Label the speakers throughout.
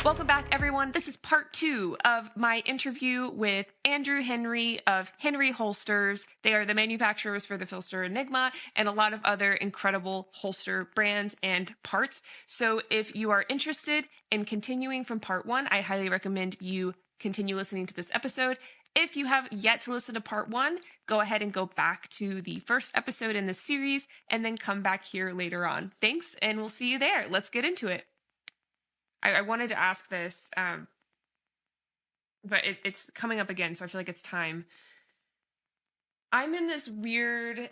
Speaker 1: Welcome back, everyone. This is part 2 of my interview with Andrew Henry of Henry Holsters. They are the manufacturers for the Filster Enigma and a lot of other incredible holster brands and parts. So if you are interested in continuing from part 1, I highly recommend you continue listening to this episode. If you have yet to listen to part 1, go ahead and go back to the first episode in the series and then come back here later on. Thanks, and we'll see you there. Let's get into it. I wanted to ask this, but it's coming up again, so I feel like it's time. I'm in this weird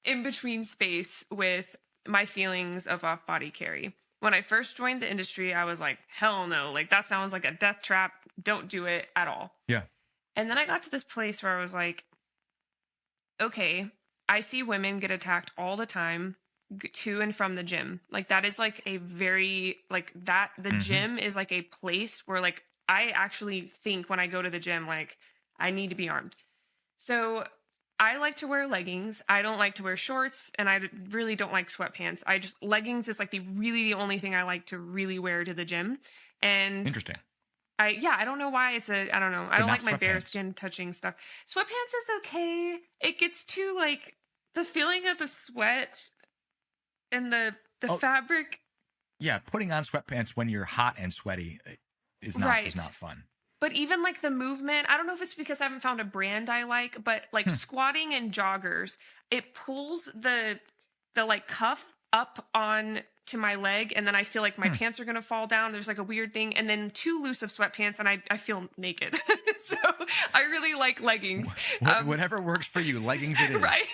Speaker 1: in-between space with my feelings of off-body carry. When I first joined the industry, I was like, hell no, like that sounds like a death trap. Don't do it at all.
Speaker 2: Yeah.
Speaker 1: And then I got to this place where I was like, okay, I see women get attacked all the time to and from the gym. Like that is like a very like that the gym is like a place where like I actually think when I go to the gym like I need to be armed. So I like to wear leggings. I don't like to wear shorts, and I really don't like sweatpants. Leggings is like the only thing I like to really wear to the gym. And
Speaker 2: Interesting.
Speaker 1: I don't know why I don't know. I don't like my bare skin touching stuff. Sweatpants is okay. It gets too like the feeling of the sweat and the fabric.
Speaker 2: Yeah, putting on sweatpants when you're hot and sweaty is not fun.
Speaker 1: But even like the movement, I don't know if it's because I haven't found a brand I like, but like squatting and joggers, it pulls the like cuff up on to my leg, and then I feel like my pants are gonna fall down. There's like a weird thing, and then too loose of sweatpants, and I feel naked. So I really like leggings.
Speaker 2: Whatever works for you, leggings it is.
Speaker 1: Right.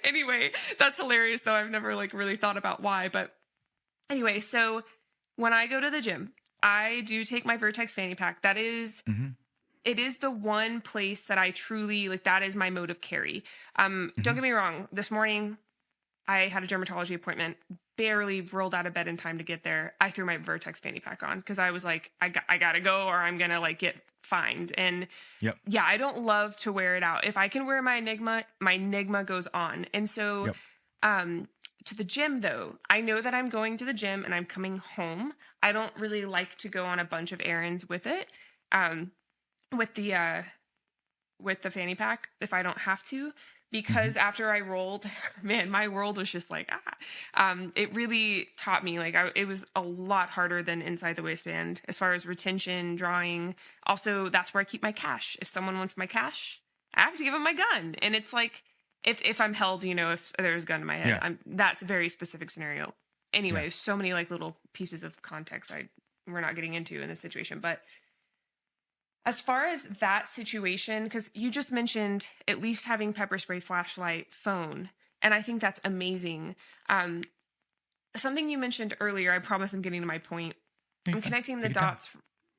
Speaker 1: Anyway, that's hilarious though. I've never like really thought about why, but anyway, so when I go to the gym, I do take my Vertex fanny pack. That is, it is the one place that I truly like. That is my mode of carry. Don't get me wrong. This morning, I had a dermatology appointment. Barely rolled out of bed in time to get there. I threw my Vertex fanny pack on because I was like, I gotta go, or I'm gonna like get fined. And yeah, I don't love to wear it out. If I can wear my Enigma goes on. And so, to the gym though, I know that I'm going to the gym and I'm coming home. I don't really like to go on a bunch of errands with it, with the fanny pack if I don't have to, because after I rolled, man, my world was just like, it really taught me like it was a lot harder than inside the waistband as far as retention, drawing. Also, that's where I keep my cash. If someone wants my cash, I have to give them my gun. And it's like, if I'm held, if there's a gun in my head, that's a very specific scenario. Anyway, so many like little pieces of context we're not getting into in this situation. But as far as that situation, because you just mentioned at least having pepper spray, flashlight, phone, and I think that's amazing. Something you mentioned earlier, I promise I'm getting to my point. I'm connecting the dots.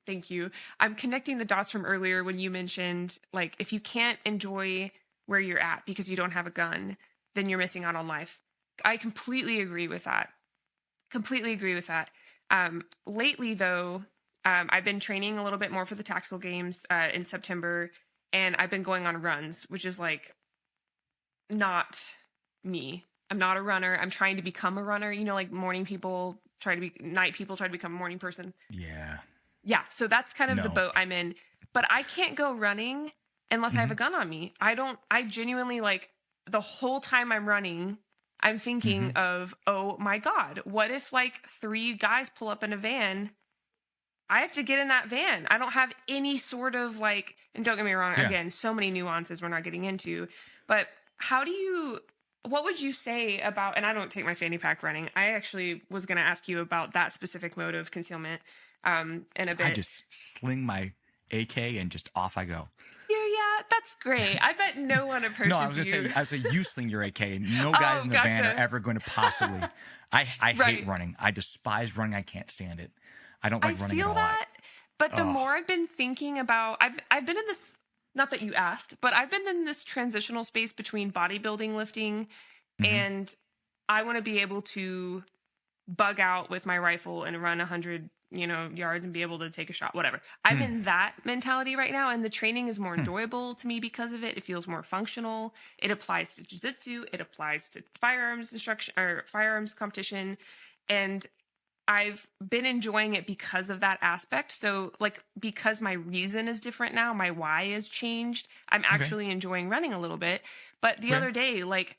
Speaker 1: Thank you. I'm connecting the dots from earlier when you mentioned, like, if you can't enjoy where you're at because you don't have a gun, then you're missing out on life. I completely agree with that. Lately, though, I've been training a little bit more for the tactical games in September, and I've been going on runs, which is like not me. I'm not a runner. I'm trying to become a runner. Like night people try to become a morning person. Yeah. So that's kind of the boat I'm in. But I can't go running unless I have a gun on me. I genuinely like the whole time I'm running, I'm thinking of, oh my God, what if like 3 guys pull up in a van? I have to get in that van. I don't have any sort of like, and don't get me wrong, again, so many nuances we're not getting into, but what would you say about, and I don't take my fanny pack running. I actually was going to ask you about that specific mode of concealment in a bit.
Speaker 2: I just sling my AK and just off I go.
Speaker 1: Yeah, that's great. I bet no one approaches you.
Speaker 2: No, I was going to say, you sling your AK. No guys in the van are ever going to possibly. I hate running. I despise running. I can't stand it. I don't like running at all. I feel that,
Speaker 1: but the more I've been thinking about, I've been in this, not that you asked, but I've been in this transitional space between bodybuilding, lifting, and I want to be able to bug out with my rifle and run 100, yards and be able to take a shot, whatever. I'm in that mentality right now, and the training is more enjoyable to me because of it. It feels more functional. It applies to jiu-jitsu. It applies to firearms instruction or firearms competition. And I've been enjoying it because of that aspect. So like, because my reason is different now, my why has changed. I'm
Speaker 2: Okay.
Speaker 1: actually enjoying running a little bit. But the
Speaker 2: Okay.
Speaker 1: other day, like,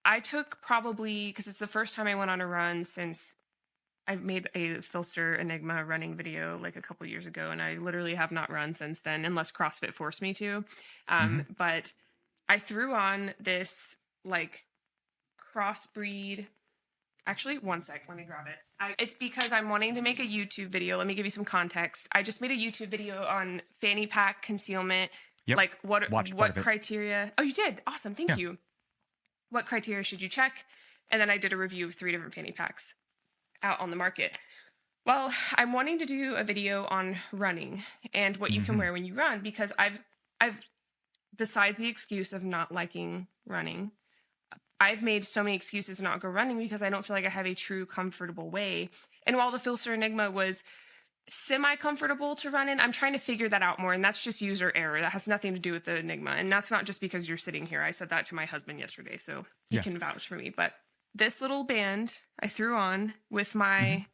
Speaker 1: I took probably, because it's the first time I went on a run since I made a Filster Enigma running video like a couple years ago, and I literally have not run since then, unless CrossFit forced me to.
Speaker 2: Mm-hmm.
Speaker 1: But I threw on this like crossbreed. Actually, one sec, let me grab it. It's because I'm wanting to make a YouTube video. Let me give you some context. I just made a YouTube video on fanny pack concealment.
Speaker 2: Yep.
Speaker 1: Like
Speaker 2: Watched part
Speaker 1: what
Speaker 2: of it.
Speaker 1: criteria? Oh, you did. Awesome. Thank
Speaker 2: Yeah.
Speaker 1: you. What criteria should you check? And then I did a review of 3 different fanny packs out on the market. Well, I'm wanting to do a video on running and what you can wear when you run, because I've besides the excuse of not liking running, I've made so many excuses to not go running because I don't feel like I have a true comfortable way. And while the Filster Enigma was semi-comfortable to run in, I'm trying to figure that out more, and that's just user error. That has nothing to do with the Enigma, and that's not just because you're sitting here. I said that to my husband yesterday, so he can vouch for me. But this little band I threw on with my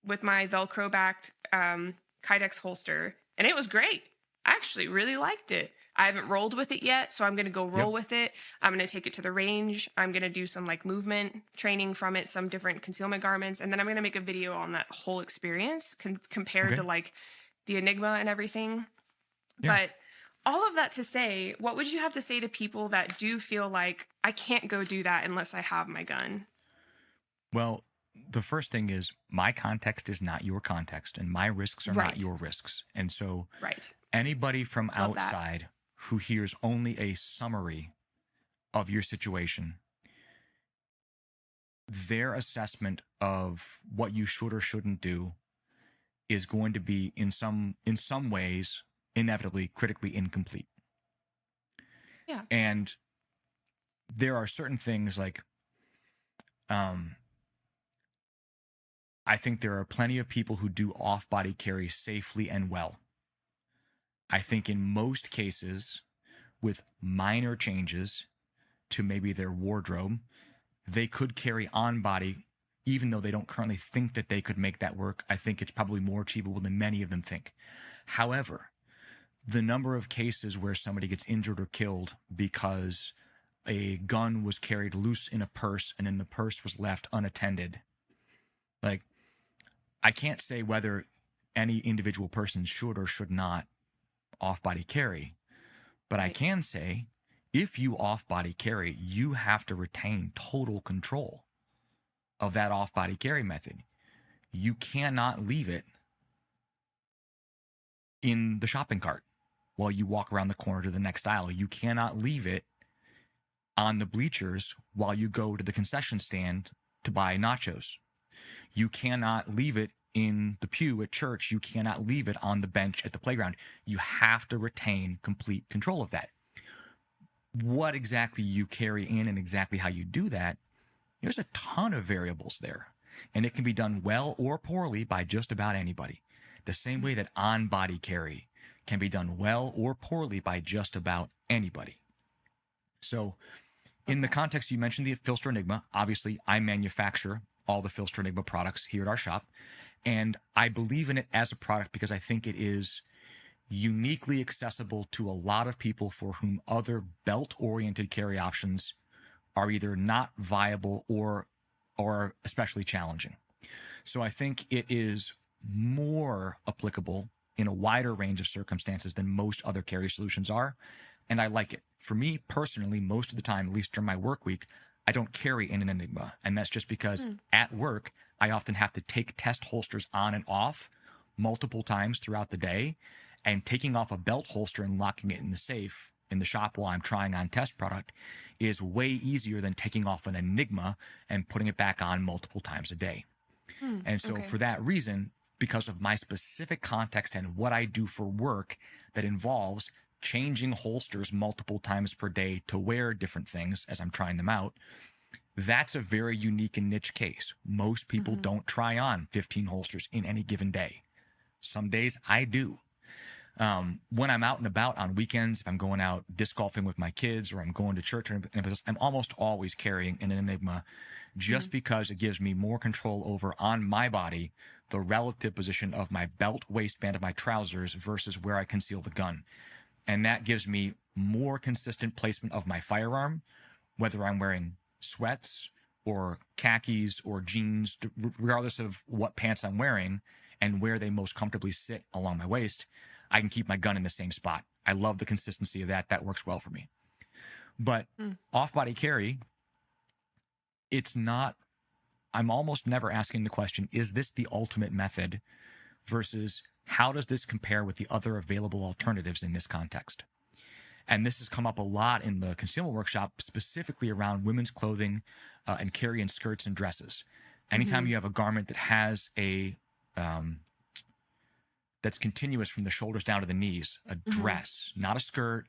Speaker 1: Velcro backed kydex holster, and it was great. I actually really liked it. I haven't rolled with it yet, so I'm going to go roll with it. I'm going to take it to the range. I'm going to do some like movement training from it, some different concealment garments, and then I'm going to make a video on that whole experience compared to like the Enigma and everything. But all of that to say, what would you have to say to people that do feel like I can't go do that unless I have my gun?
Speaker 2: Well, the first thing is my context is not your context, and my risks are not your risks. And so anybody from outside who hears only a summary of your situation, their assessment of what you should or shouldn't do is going to be in some ways inevitably critically incomplete.
Speaker 1: Yeah.
Speaker 2: And there are certain things like I think there are plenty of people who do off-body carry safely and well. I think in most cases, with minor changes to maybe their wardrobe, they could carry on-body, even though they don't currently think that they could make that work. I think it's probably more achievable than many of them think. However, the number of cases where somebody gets injured or killed because a gun was carried loose in a purse and then the purse was left unattended, like, I can't say whether any individual person should or should not off-body carry, but I can say if you off-body carry, you have to retain total control of that off-body carry method. You cannot leave it in the shopping cart while you walk around the corner to the next aisle. You cannot leave it on the bleachers while you go to the concession stand to buy nachos. You cannot leave it in the pew at church. You cannot leave it on the bench at the playground. You have to retain complete control of that. What exactly you carry in and exactly how you do that, there's a ton of variables there. And it can be done well or poorly by just about anybody. The same way that on-body carry can be done well or poorly by just about anybody. So in the context, you mentioned the Filster Enigma. Obviously, I manufacture all the Filster Enigma products here at our shop. And I believe in it as a product because I think it is uniquely accessible to a lot of people for whom other belt-oriented carry options are either not viable or especially challenging. So I think it is more applicable in a wider range of circumstances than most other carry solutions are. And I like it. For me personally, most of the time, at least during my work week, I don't carry in an Enigma. And that's just because at work, I often have to take test holsters on and off multiple times throughout the day. And taking off a belt holster and locking it in the safe in the shop while I'm trying on test product is way easier than taking off an Enigma and putting it back on multiple times a day. And so for that reason, because of my specific context and what I do for work that involves changing holsters multiple times per day to wear different things as I'm trying them out, that's a very unique and niche case. Most people don't try on 15 holsters in any given day. Some days I do. When I'm out and about on weekends, if I'm going out disc golfing with my kids or I'm going to church, I'm almost always carrying an Enigma just because it gives me more control over on my body the relative position of my belt waistband of my trousers versus where I conceal the gun. And that gives me more consistent placement of my firearm, whether I'm wearing sweats or khakis or jeans, regardless of what pants I'm wearing and where they most comfortably sit along my waist. I can keep my gun in the same spot. I love the consistency of that. That works well for me. But off-body carry, it's not, I'm almost never asking the question, is this the ultimate method versus how does this compare with the other available alternatives in this context? And this has come up a lot in the concealment workshop, specifically around women's clothing and carrying skirts and dresses. Anytime you have a garment that has a, that's continuous from the shoulders down to the knees, a dress, not a skirt,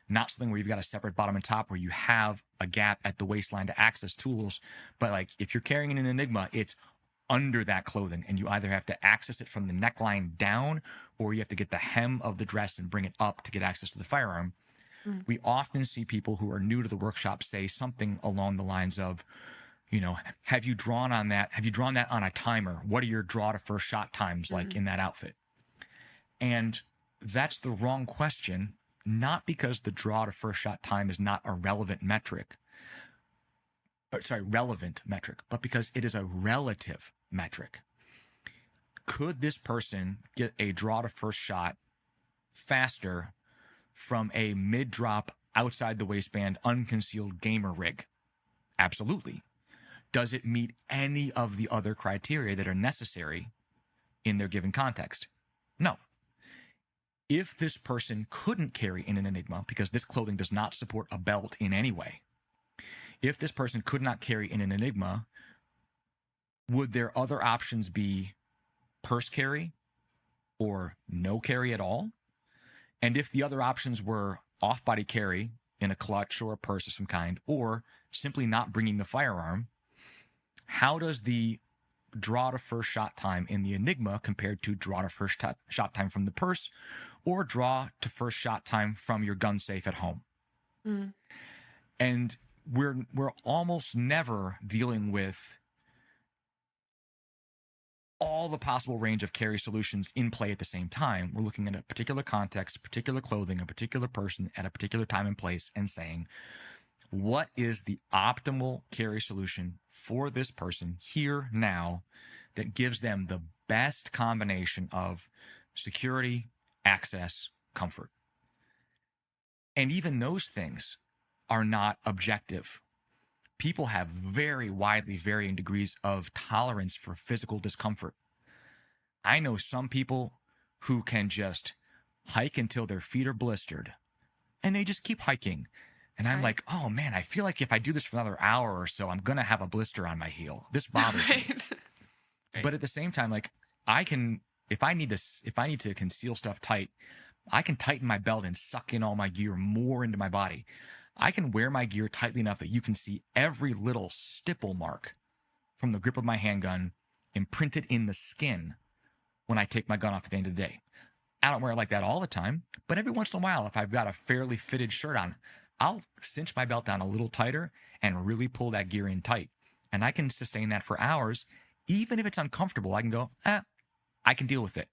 Speaker 2: not something where you've got a separate bottom and top where you have a gap at the waistline to access tools. But like if you're carrying an Enigma, it's under that clothing and you either have to access it from the neckline down or you have to get the hem of the dress and bring it up to get access to the firearm. We often see people who are new to the workshop say something along the lines of, you know, have you drawn on that? Have you drawn that on a timer? What are your draw to first shot times like in that outfit? And that's the wrong question, not because the draw to first shot time is not a relevant metric, but because it is a relative metric. Could this person get a draw to first shot faster from a mid-drop outside the waistband unconcealed gamer rig? Absolutely. Does it meet any of the other criteria that are necessary in their given context? No. If this person couldn't carry in an Enigma because this clothing does not support a belt in any way, if this person could not carry in an Enigma, would their other options be purse carry or no carry at all? And if the other options were off-body carry in a clutch or a purse of some kind, or simply not bringing the firearm, how does the draw to first shot time in the Enigma compared to draw to first shot time from the purse or draw to first shot time from your gun safe at home? And we're almost never dealing with all the possible range of carry solutions in play at the same time. We're looking at a particular context, particular clothing, a particular person at a particular time and place and saying, what is the optimal carry solution for this person here now that gives them the best combination of security, access, comfort? And even those things are not objective. People have very widely varying degrees of tolerance for physical discomfort. I know some people who can just hike until their feet are blistered, and they just keep hiking. And I'm like, oh man, I feel like if I do this for another hour or so, I'm going to have a blister on my heel. This bothers me. But at the same time, like I can, if I need to conceal stuff tight, I can tighten my belt and suck in all my gear more into my body. I can wear my gear tightly enough that you can see every little stipple mark from the grip of my handgun imprinted in the skin when I take my gun off at the end of the day. I don't wear it like that all the time, but every once in a while, if I've got a fairly fitted shirt on, I'll cinch my belt down a little tighter and really pull that gear in tight. And I can sustain that for hours. Even if it's uncomfortable, I can go, I can deal with it.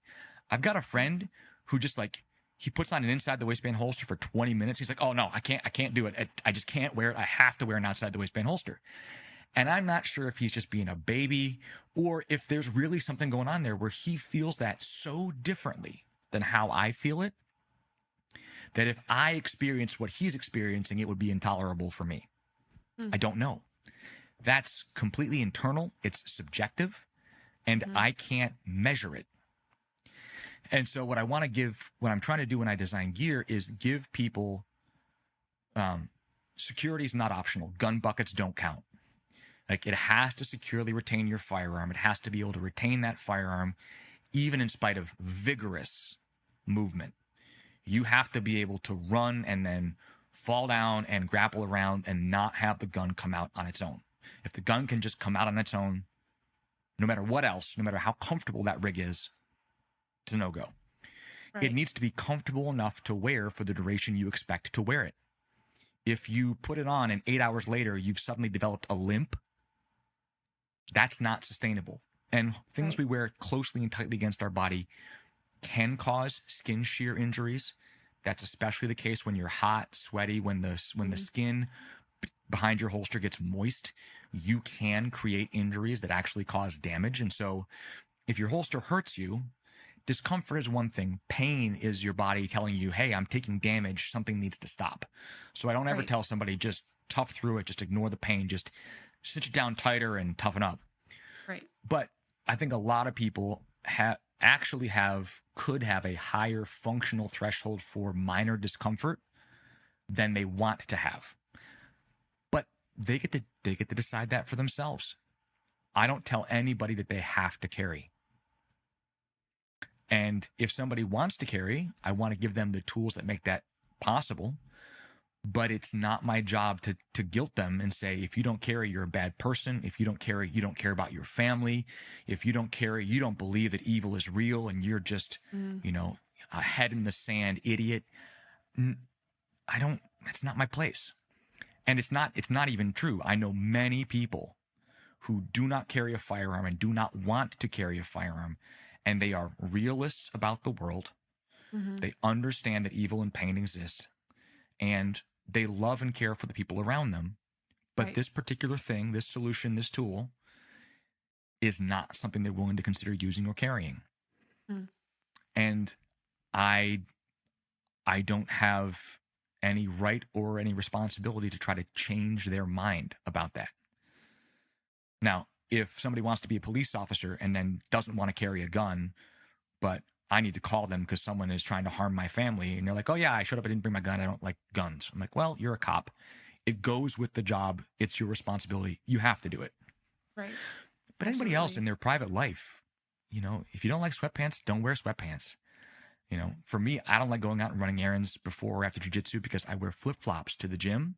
Speaker 2: I've got a friend who just like, he puts on an inside the waistband holster for 20 minutes. He's like, oh no, I can't do it. I just can't wear it. I have to wear an outside the waistband holster. And I'm not sure if he's just being a baby or if there's really something going on there where he feels that so differently than how I feel it, that if I experienced what he's experiencing, it would be intolerable for me. I don't know. That's completely internal. It's subjective, and I can't measure it. And so what I'm trying to do when I design gear is give people, security is not optional. Gun buckets don't count. Like it has to securely retain your firearm. It has to be able to retain that firearm, even in spite of vigorous movement. You have to be able to run and then fall down and grapple around and not have the gun come out on its own. If the gun can just come out on its own, no matter what else, no matter how comfortable that rig is, it's a no-go.
Speaker 1: Right.
Speaker 2: It needs to be comfortable enough to wear for the duration you expect to wear it. If you put it on and 8 hours later, you've suddenly developed a limp, that's not sustainable. And things we wear closely and tightly against our body can cause skin shear injuries. That's especially the case when you're hot, sweaty, when the skin behind your holster gets moist. You can create injuries that actually cause damage. And so if your holster hurts you, discomfort is one thing. Pain is your body telling you, hey, I'm taking damage. Something needs to stop. So I don't ever tell somebody, just tough through it. Just ignore the pain. Just sit you down tighter and toughen up.
Speaker 1: Right.
Speaker 2: But I think a lot of people could have a higher functional threshold for minor discomfort than they want to have. But they get to decide that for themselves. I don't tell anybody that they have to carry. And if somebody wants to carry, I want to give them the tools that make that possible. But it's not my job to guilt them and say, if you don't carry, you're a bad person. If you don't carry, you don't care about your family. If you don't carry, you don't believe that evil is real and you're just, a head in the sand idiot. That's not my place. And it's not even true. I know many people who do not carry a firearm and do not want to carry a firearm. And they are realists about the world. Mm-hmm. They understand that evil and pain exist. And they love and care for the people around them. But this particular thing, this solution, this tool is not something they're willing to consider using or carrying. Mm. And I don't have any right or any responsibility to try to change their mind about that. Now, if somebody wants to be a police officer and then doesn't want to carry a gun, but I need to call them because someone is trying to harm my family, and they're like, oh yeah, I showed up, I didn't bring my gun, I don't like guns. I'm like, well, you're a cop. It goes with the job. It's your responsibility. You have to do it.
Speaker 1: Right.
Speaker 2: But anybody else in their private life, if you don't like sweatpants, don't wear sweatpants. For me, I don't like going out and running errands before or after jiu-jitsu because I wear flip-flops to the gym.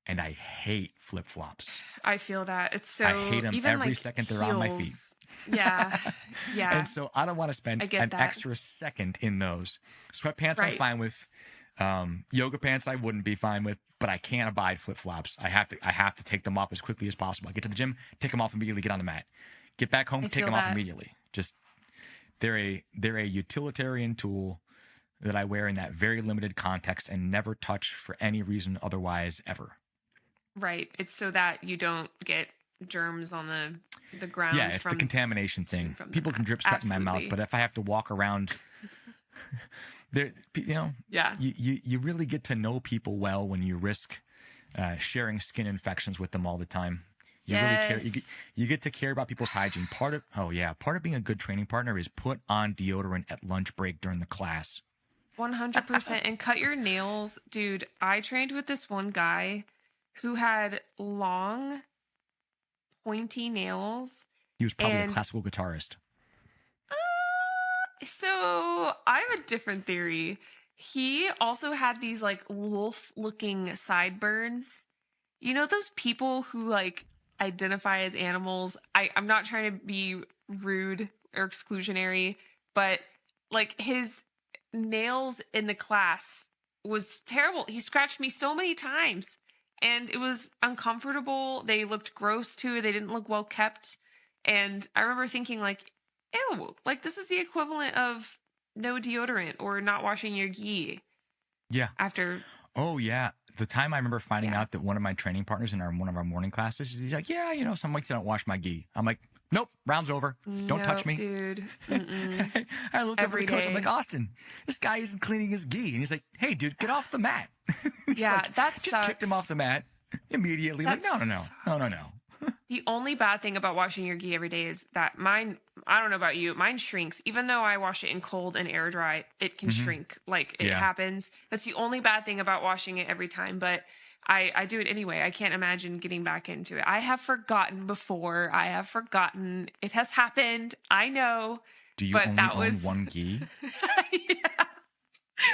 Speaker 2: And I hate flip-flops.
Speaker 1: I feel that. It's so...
Speaker 2: I hate them
Speaker 1: even
Speaker 2: every second they're on my feet.
Speaker 1: Yeah. Yeah.
Speaker 2: And so I don't want to spend an extra second in those. Sweatpants I'm fine with. Yoga pants I wouldn't be fine with, but I can't abide flip-flops. I have to take them off as quickly as possible. I get to the gym, take them off immediately, get on the mat. Get back home, take them off immediately. Just they're a utilitarian tool that I wear in that very limited context and never touch for any reason otherwise ever.
Speaker 1: Right. It's so that you don't get germs on the ground.
Speaker 2: Yeah, it's the contamination thing. People can drip sweat in my mouth, but if I have to walk around, there, you really get to know people well when you risk sharing skin infections with them all the time. You really care. You get to care about people's hygiene. Part of being a good training partner is put on deodorant at lunch break during the class.
Speaker 1: 100%. And cut your nails. Dude, I trained with this one guy who had long, pointy nails.
Speaker 2: He was probably a classical guitarist.
Speaker 1: So I have a different theory. He also had these like wolf-looking sideburns. You know those people who like identify as animals? I'm not trying to be rude or exclusionary, but like his nails in the class was terrible. He scratched me so many times. And it was uncomfortable. They looked gross too. They didn't look well kept. And I remember thinking like, ew, like this is the equivalent of no deodorant or not washing your gi.
Speaker 2: Yeah.
Speaker 1: After.
Speaker 2: Oh yeah. The time I remember finding out that one of my training partners in one of our morning classes, he's like, yeah, some weeks I don't wash my gi. I'm like, nope, round's over. Don't touch me.
Speaker 1: Dude.
Speaker 2: I looked over the coach. I'm like, Austin, this guy isn't cleaning his gi. And he's like, hey, dude, get off the mat.
Speaker 1: That
Speaker 2: just kicked him off the mat immediately. No.
Speaker 1: The only bad thing about washing your gi every day is that mine, I don't know about you, mine shrinks. Even though I wash it in cold and air dry, it can shrink. Like it happens. That's the only bad thing about washing it every time. But I do it anyway. I can't imagine getting back into it. I have forgotten before. It has happened. I know.
Speaker 2: Do you only own one gi?
Speaker 1: Yeah.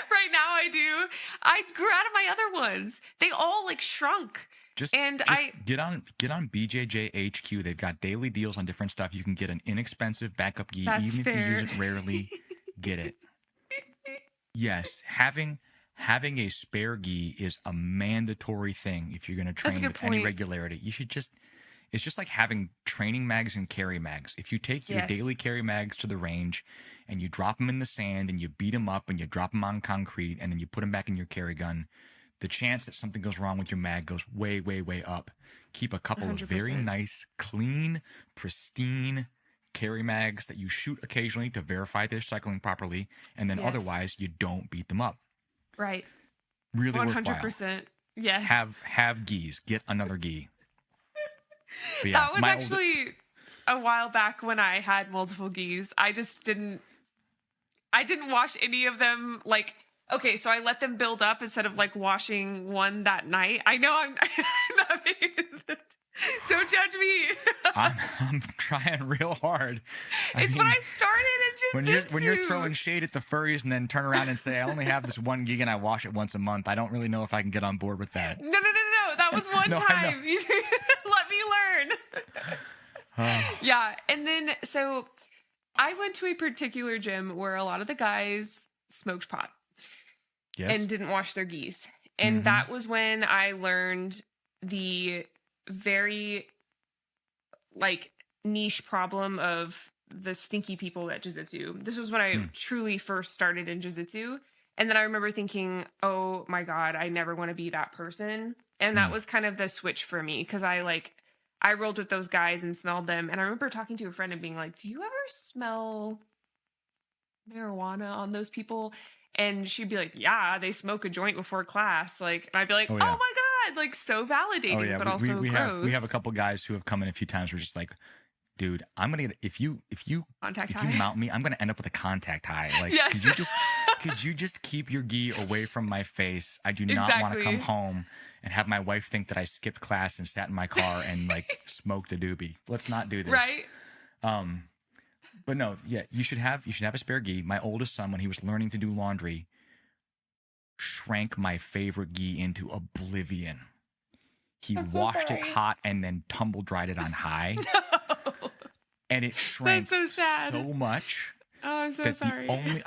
Speaker 1: Right now I do. I grew out of my other ones. They all like shrunk. Just get on BJJ HQ. They've got daily deals on different stuff. You can get an inexpensive backup gi, even if you use it rarely. Get it.
Speaker 2: Yes, having a spare gi is a mandatory thing if you're going to
Speaker 1: That's a
Speaker 2: train
Speaker 1: good
Speaker 2: with any
Speaker 1: point.
Speaker 2: regularity. You should just it's just like having training mags and carry mags. If you take your
Speaker 1: Yes.
Speaker 2: daily carry mags to the range and you drop them in the sand and you beat them up and you drop them on concrete and then you put them back in your carry gun, the chance that something goes wrong with your mag goes way, way, way up. Keep a couple of very
Speaker 1: 100%.
Speaker 2: nice, clean, pristine carry mags that you shoot occasionally to verify they're cycling properly, and then
Speaker 1: Yes.
Speaker 2: otherwise you don't beat them up.
Speaker 1: Right.
Speaker 2: Really
Speaker 1: 100%. Yes.
Speaker 2: Have gis. Get another gi. But yeah,
Speaker 1: That was actually a while back when I had multiple gis. I didn't wash any of them. Like, okay, so I let them build up instead of like washing one that night. I know I'm not don't judge me.
Speaker 2: I'm trying real hard.
Speaker 1: It's when I started in
Speaker 2: when you're throwing shade at the furries and then turn around and say I only have this one gig and I wash it once a month, I don't really know if I can get on board with that.
Speaker 1: No. That was one
Speaker 2: No,
Speaker 1: time. Let me learn. Yeah, and then so I went to a particular gym where a lot of the guys smoked pot.
Speaker 2: Yes.
Speaker 1: And didn't wash their gis. And that was when I learned the very like niche problem of the stinky people at Jiu-Jitsu. This was when I truly first started in Jiu-Jitsu. And then I remember thinking, oh my God, I never want to be that person. And that was kind of the switch for me because I rolled with those guys and smelled them. And I remember talking to a friend and being like, do you ever smell marijuana on those people? And she'd be like, yeah, they smoke a joint before class. Like, and I'd be like, oh,
Speaker 2: yeah.
Speaker 1: my God, like so validating, but also gross.
Speaker 2: We have a couple guys who have come in a few times. We're just like, dude, I'm gonna get if you mount me, I'm gonna end up with a contact high. Like,
Speaker 1: Yes.
Speaker 2: could you just keep your gi away from my face? I do not want to come home and have my wife think that I skipped class and sat in my car and like smoked a doobie. Let's not do this.
Speaker 1: Right.
Speaker 2: But no, yeah, you should have a spare gi. My oldest son, when he was learning to do laundry, shrank my favorite gi into oblivion. He washed it hot and then tumble dried it on high.
Speaker 1: No.
Speaker 2: And it shrank
Speaker 1: That's so sad.
Speaker 2: so much.
Speaker 1: Oh, I'm so
Speaker 2: that
Speaker 1: sorry.
Speaker 2: the only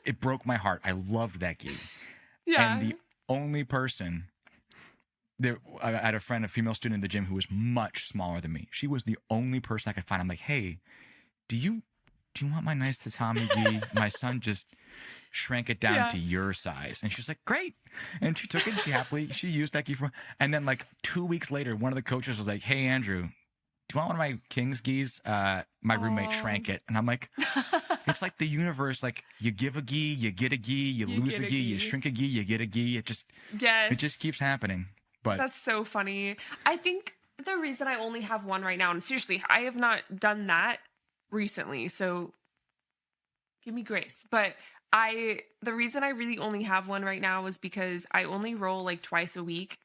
Speaker 2: it broke my heart. I loved that gi.
Speaker 1: Yeah.
Speaker 2: And the only person I had a friend, a female student in the gym who was much smaller than me. She was the only person I could find. I'm like, hey, do you want my nice tatami gi? My son just shrank it down to your size. And she's like, great. And she took it. She used that gi and then like 2 weeks later, one of the coaches was like, hey, Andrew, do you want one of my King's gis? My roommate shrank it. And I'm like, it's like the universe. Like you give a gi, you get a gi, you lose a gi, you shrink a gi, you get a gi. It just keeps happening. But
Speaker 1: that's so funny. I think the reason I only have one right now, and seriously, I have not done that recently, so give me grace. But the reason I really only have one right now is because I only roll like twice a week,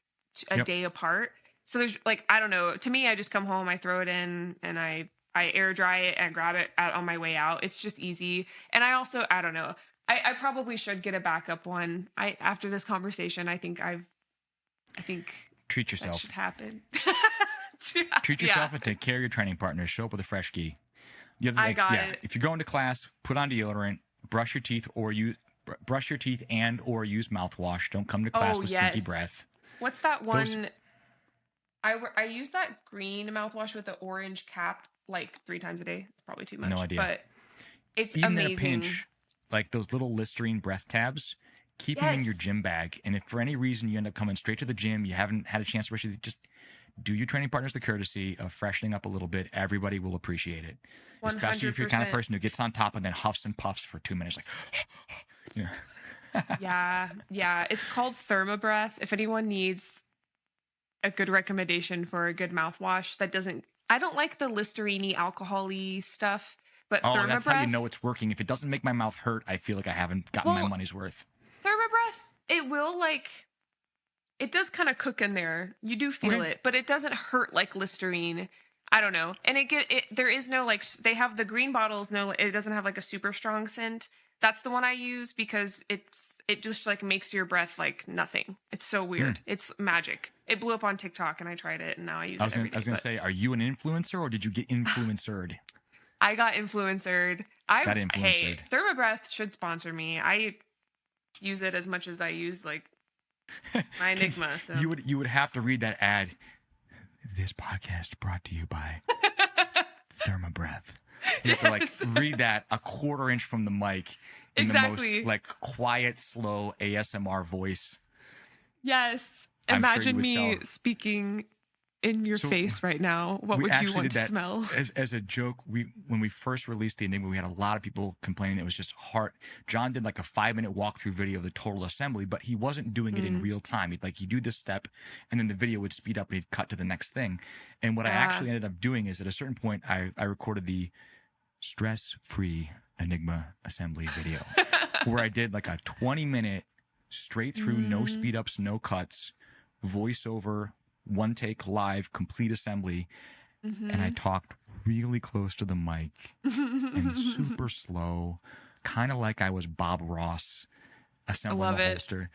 Speaker 1: a day apart. So there's like, I don't know, to me, I just come home, I throw it in and I air dry it and grab it on my way out. It's just easy. And I also, I don't know, I probably should get a backup one. After this conversation, I think
Speaker 2: treat yourself.
Speaker 1: That should happen.
Speaker 2: Treat yourself and take care of your training partners. Show up with a fresh gi.
Speaker 1: I got it.
Speaker 2: If you're going to class, put on deodorant, brush your teeth and or use mouthwash. Don't come to class with stinky breath.
Speaker 1: What's that one? I use that green mouthwash with the orange cap like 3 times a day. It's probably too much.
Speaker 2: No idea.
Speaker 1: But it's
Speaker 2: even
Speaker 1: amazing.
Speaker 2: In a pinch, like those little Listerine breath tabs, keep them in your gym bag. And if for any reason you end up coming straight to the gym, you haven't had a chance to brush your teeth, just do your training partners the courtesy of freshening up a little bit. Everybody will appreciate it. 100%. Especially if you're the kind of person who gets on top and then huffs and puffs for 2 minutes. Like,
Speaker 1: yeah. It's called Thermobreath. If anyone needs a good recommendation for a good mouthwash that doesn't, I don't like the Listerine-y, alcohol-y stuff, but Thermobreath.
Speaker 2: That's how you know it's working. If it doesn't make my mouth hurt, I feel like I haven't gotten my money's worth.
Speaker 1: Thermobreath, it will it does kind of cook in there. You do feel it, but it doesn't hurt like Listerine. I don't know. And there is no they have the green bottles. No, it doesn't have like a super strong scent. That's the one I use because it just like makes your breath like nothing. It's so weird. It's magic. It blew up on TikTok and I tried it and now I use it every day.
Speaker 2: I was going to say, are you an influencer or did you get influencered?
Speaker 1: I got influencered. Hey, Thermobreath should sponsor me. use it as much as I use like my Enigma. So
Speaker 2: You would have to read that ad. This podcast brought to you by Thermobreath. You have to like read that a quarter inch from the mic in the most like quiet, slow ASMR voice.
Speaker 1: Yes. Imagine me speaking in your face right now. What would you want to smell?
Speaker 2: As a joke, when we first released the Enigma, we had a lot of people complaining it was just hard. John did like a 5-minute walkthrough video of the total assembly, but he wasn't doing it in real time. He'd like, you do this step, and then the video would speed up and he'd cut to the next thing. And what I actually ended up doing is at a certain point, I recorded the stress-free Enigma assembly video where I did like a 20-minute straight through, no speed ups, no cuts, voiceover, one take live, complete assembly. And I talked really close to the mic and super slow, kind of like I was Bob Ross assembling a holster.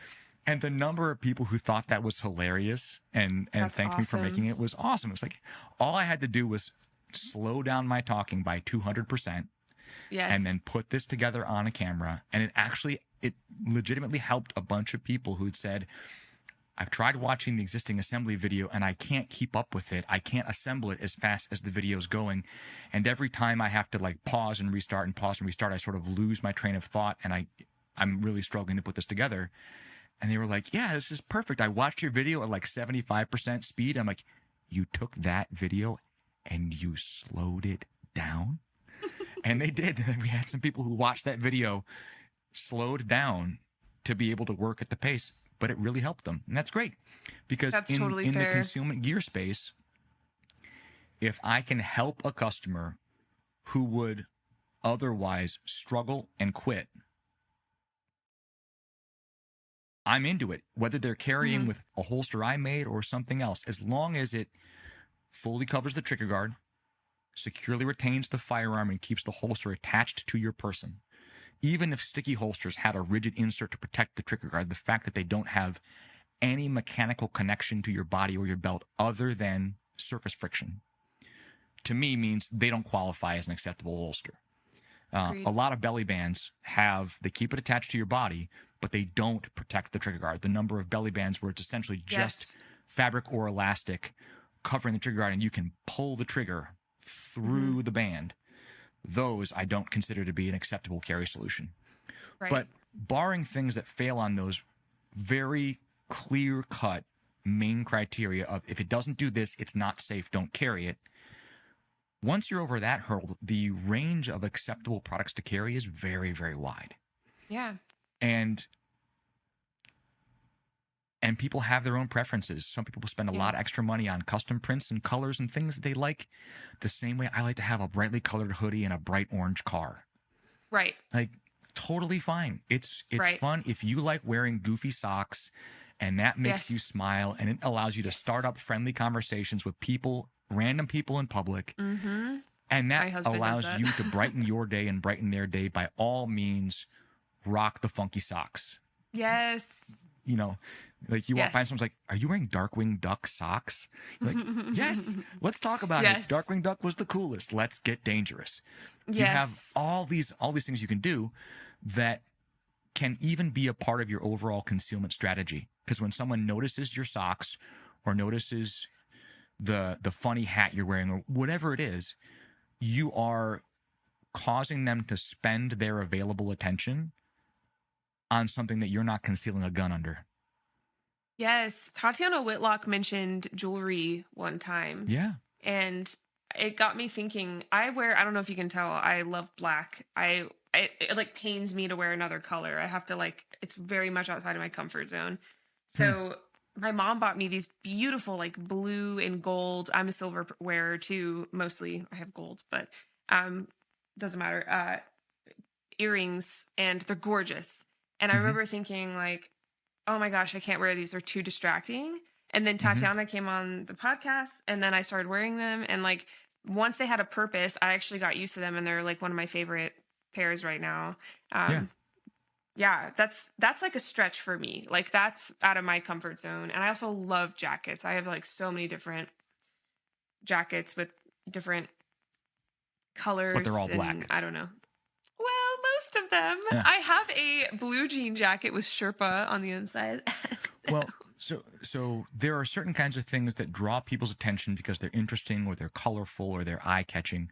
Speaker 2: And the number of people who thought that was hilarious and thanked me for making it was awesome. It's like all I had to do was slow down my talking by 200%.
Speaker 1: Yes.
Speaker 2: And then put this together on a camera. And it legitimately helped a bunch of people who'd said, I've tried watching the existing assembly video and I can't keep up with it. I can't assemble it as fast as the video's going. And every time I have to like pause and restart, I sort of lose my train of thought. And I'm really struggling to put this together. And they were like, yeah, this is perfect. I watched your video at like 75% speed. I'm like, you took that video and you slowed it down? And they did. We had some people who watched that video slowed down to be able to work at the pace, but it really helped them. And that's great because in the concealment gear space, if I can help a customer who would otherwise struggle and quit, I'm into it, whether they're carrying with a holster I made or something else, as long as it fully covers the trigger guard, securely retains the firearm, and keeps the holster attached to your person. Even if sticky holsters had a rigid insert to protect the trigger guard, the fact that they don't have any mechanical connection to your body or your belt other than surface friction, to me means they don't qualify as an acceptable holster. A lot of belly bands they keep it attached to your body, but they don't protect the trigger guard. The number of belly bands where it's essentially just fabric or elastic covering the trigger guard and you can pull the trigger through the band, those I don't consider to be an acceptable carry solution. Right. But barring things that fail on those very clear-cut main criteria of if it doesn't do this, it's not safe, don't carry it. Once you're over that hurdle, the range of acceptable products to carry is very, very wide.
Speaker 1: Yeah.
Speaker 2: And people have their own preferences. Some people spend a lot of extra money on custom prints and colors and things that they like. The same way I like to have a brightly colored hoodie and a bright orange car.
Speaker 1: Right.
Speaker 2: Like, totally fine. It's fun if you like wearing goofy socks and that makes you smile and it allows you to start up friendly conversations with people, random people in public. And that allows you to brighten your day and brighten their day. By all means, rock the funky socks.
Speaker 1: Yes.
Speaker 2: You know, like you walk by and someone's like, are you wearing Darkwing Duck socks? You're like, yes, let's talk about it. Darkwing Duck was the coolest. Let's get dangerous. You have all these things you can do that can even be a part of your overall concealment strategy. Because when someone notices your socks or notices the funny hat you're wearing or whatever it is, you are causing them to spend their available attention on something that you're not concealing a gun under.
Speaker 1: Yes. Tatiana Whitlock mentioned jewelry one time.
Speaker 2: Yeah.
Speaker 1: And it got me thinking, I don't know if you can tell, I love black. It like pains me to wear another color. I have to it's very much outside of my comfort zone. So my mom bought me these beautiful like blue and gold. I'm a silver wearer too, mostly. I have gold, but doesn't matter. Earrings, and they're gorgeous. And I remember thinking like, oh my gosh, I can't wear these. They're too distracting. And then Tatiana came on the podcast and then I started wearing them. And like, once they had a purpose, I actually got used to them. And they're like one of my favorite pairs right now. That's like a stretch for me. Like that's out of my comfort zone. And I also love jackets. I have like so many different jackets with different colors.
Speaker 2: But they're all black.
Speaker 1: I don't know. Well, most most of them.
Speaker 2: Yeah.
Speaker 1: I have a blue jean jacket with Sherpa on the inside.
Speaker 2: Well, so there are certain kinds of things that draw people's attention because they're interesting or they're colorful or they're eye-catching.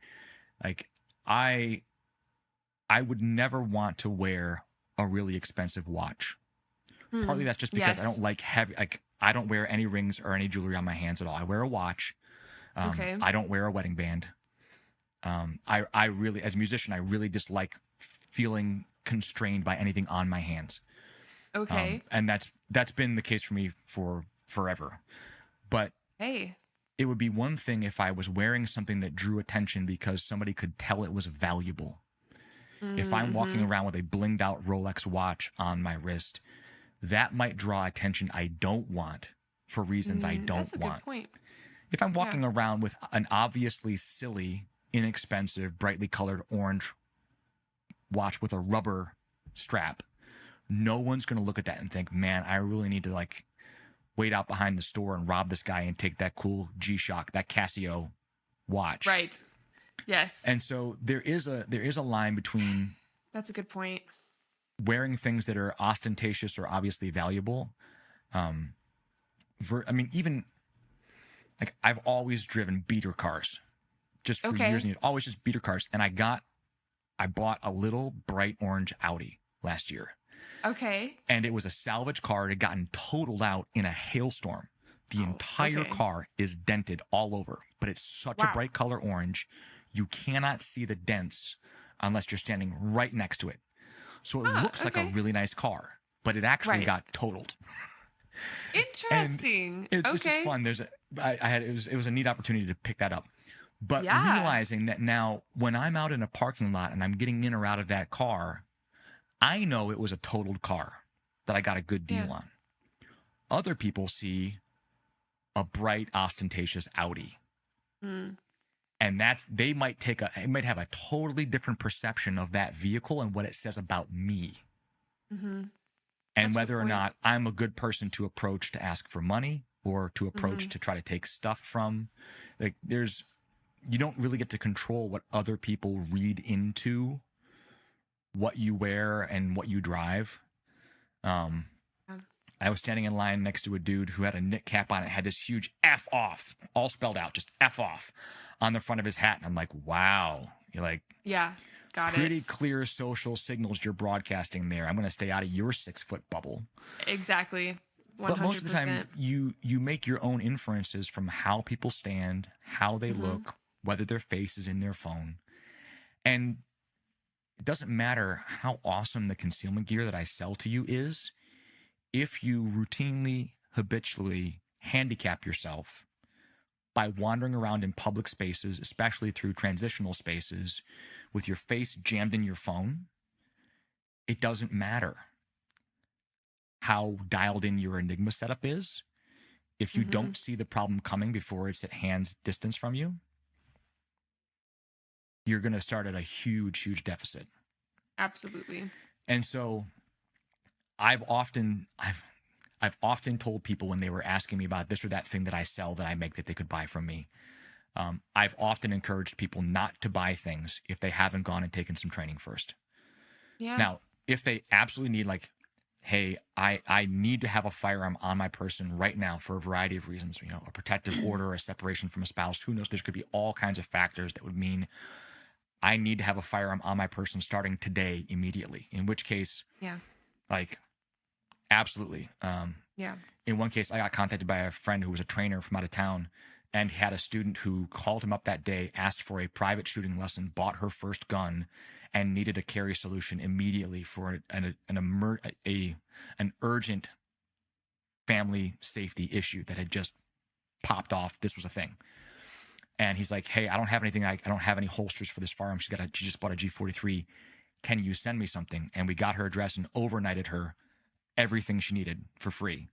Speaker 2: Like I would never want to wear a really expensive watch. Partly that's just because I don't like heavy, like I don't wear any rings or any jewelry on my hands at all. I wear a watch.
Speaker 1: Okay.
Speaker 2: I don't wear a wedding band. I really, as a musician, I really dislike feeling constrained by anything on my hands.
Speaker 1: Okay.
Speaker 2: And that's been the case for me for forever. But
Speaker 1: Hey.
Speaker 2: it would be one thing if I was wearing something that drew attention because somebody could tell it was valuable. If I'm walking around with a blinged out Rolex watch on my wrist, that might draw attention I don't want for reasons I don't
Speaker 1: That's a
Speaker 2: want.
Speaker 1: good point.
Speaker 2: If I'm walking around with an obviously silly, inexpensive, brightly colored orange watch with a rubber strap, no one's going to look at that and think, man, I really need to like wait out behind the store and rob this guy and take that cool G-Shock, that Casio watch.
Speaker 1: Right. Yes.
Speaker 2: And so there is a line between
Speaker 1: That's a good point.
Speaker 2: wearing things that are ostentatious or obviously valuable. I mean, even like I've always driven beater cars just for years and years, always just beater cars. And I bought a little bright orange Audi last year.
Speaker 1: Okay.
Speaker 2: And it was a salvage car. It had gotten totaled out in a hailstorm. The entire car is dented all over, but it's such a bright color orange. You cannot see the dents unless you're standing right next to it. So it looks like a really nice car, but it actually got totaled.
Speaker 1: Interesting.
Speaker 2: It's just fun. It was a neat opportunity to pick that up. But realizing that now when I'm out in a parking lot and I'm getting in or out of that car, I know it was a totaled car that I got a good deal on. Other people see a bright, ostentatious Audi. And that they might have a totally different perception of that vehicle and what it says about me. And
Speaker 1: That's
Speaker 2: whether or not I'm a good person to approach to ask for money or to approach to try to take stuff from. Like you don't really get to control what other people read into what you wear and what you drive. I was standing in line next to a dude who had a knit cap on it, had this huge F off, all spelled out, just F off on the front of his hat. And I'm like, wow. You're like,
Speaker 1: got
Speaker 2: pretty clear social signals you're broadcasting there. I'm going to stay out of your 6-foot bubble.
Speaker 1: Exactly. 100%.
Speaker 2: But most of the time, you make your own inferences from how people stand, how they look, whether their face is in their phone. And it doesn't matter how awesome the concealment gear that I sell to you is. If you routinely, habitually handicap yourself by wandering around in public spaces, especially through transitional spaces, with your face jammed in your phone, it doesn't matter how dialed in your Enigma setup is. If you don't see the problem coming before it's at hand's distance from you, you're going to start at a huge, huge deficit.
Speaker 1: Absolutely.
Speaker 2: And so I've often told people when they were asking me about this or that thing that I sell that I make that they could buy from me, I've often encouraged people not to buy things if they haven't gone and taken some training first. Now, if they absolutely need, like, hey, I need to have a firearm on my person right now for a variety of reasons, a protective order, a separation from a spouse, who knows, there could be all kinds of factors that would mean I need to have a firearm on my person starting today, immediately, in which case, like, absolutely. In one case, I got contacted by a friend who was a trainer from out of town and had a student who called him up that day, asked for a private shooting lesson, bought her first gun, and needed a carry solution immediately for an urgent family safety issue that had just popped off. This was a thing. And he's like, hey, I don't have anything. I don't have any holsters for this firearm. She just bought a G43. Can you send me something? And we got her address and overnighted her everything she needed for free.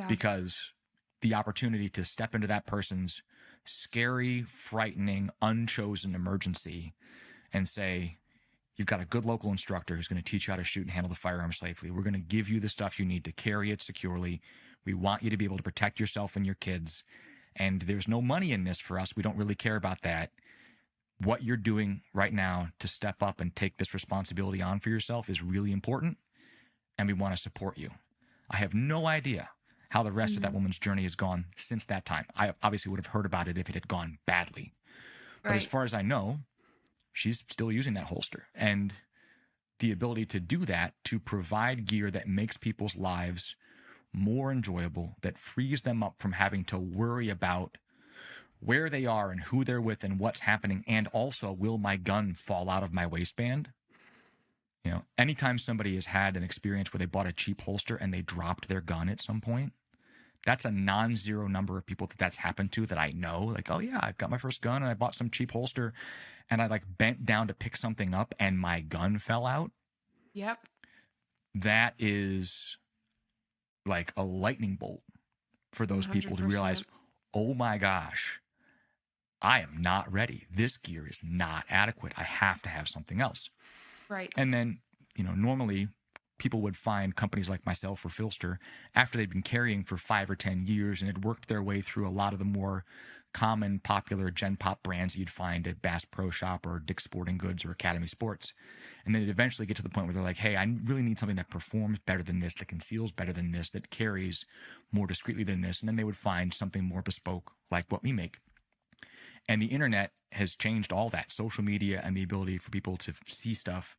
Speaker 2: Because the opportunity to step into that person's scary, frightening, unchosen emergency and say, you've got a good local instructor who's going to teach you how to shoot and handle the firearm safely. We're going to give you the stuff you need to carry it securely. We want you to be able to protect yourself and your kids. And there's no money in this for us. We don't really care about that. what you're doing right now to step up and take this responsibility on for yourself is really important, and we want to support you. I have no idea how the rest of that woman's journey has gone since that time. I obviously would have heard about it if it had gone badly. But as far as I know, she's still using that holster. And the ability to do that, to provide gear that makes people's lives more enjoyable, that frees them up from having to worry about where they are and who they're with and what's happening, and also, will my gun fall out of my waistband? You know, anytime somebody has had an experience where they bought a cheap holster and they dropped their gun at some point, that's a non-zero number of people that's happened to that I know. Like, oh yeah, I've got my first gun and I bought some cheap holster and I like bent down to pick something up and my gun fell out.
Speaker 1: Yep.
Speaker 2: That is like a lightning bolt for those 100%. People to realize, oh my gosh, I am not ready. This gear is not adequate. I have to have something else.
Speaker 1: Right.
Speaker 2: And then, you know, normally people would find companies like myself or Filster after they'd been carrying for 5 or 10 years and had worked their way through a lot of the more common, popular Gen Pop brands you'd find at Bass Pro Shop or Dick's Sporting Goods or Academy Sports. And then they'd eventually get to the point where they're like, hey, I really need something that performs better than this, that conceals better than this, that carries more discreetly than this. And then they would find something more bespoke like what we make. And the internet has changed all that. Social media and the ability for people to see stuff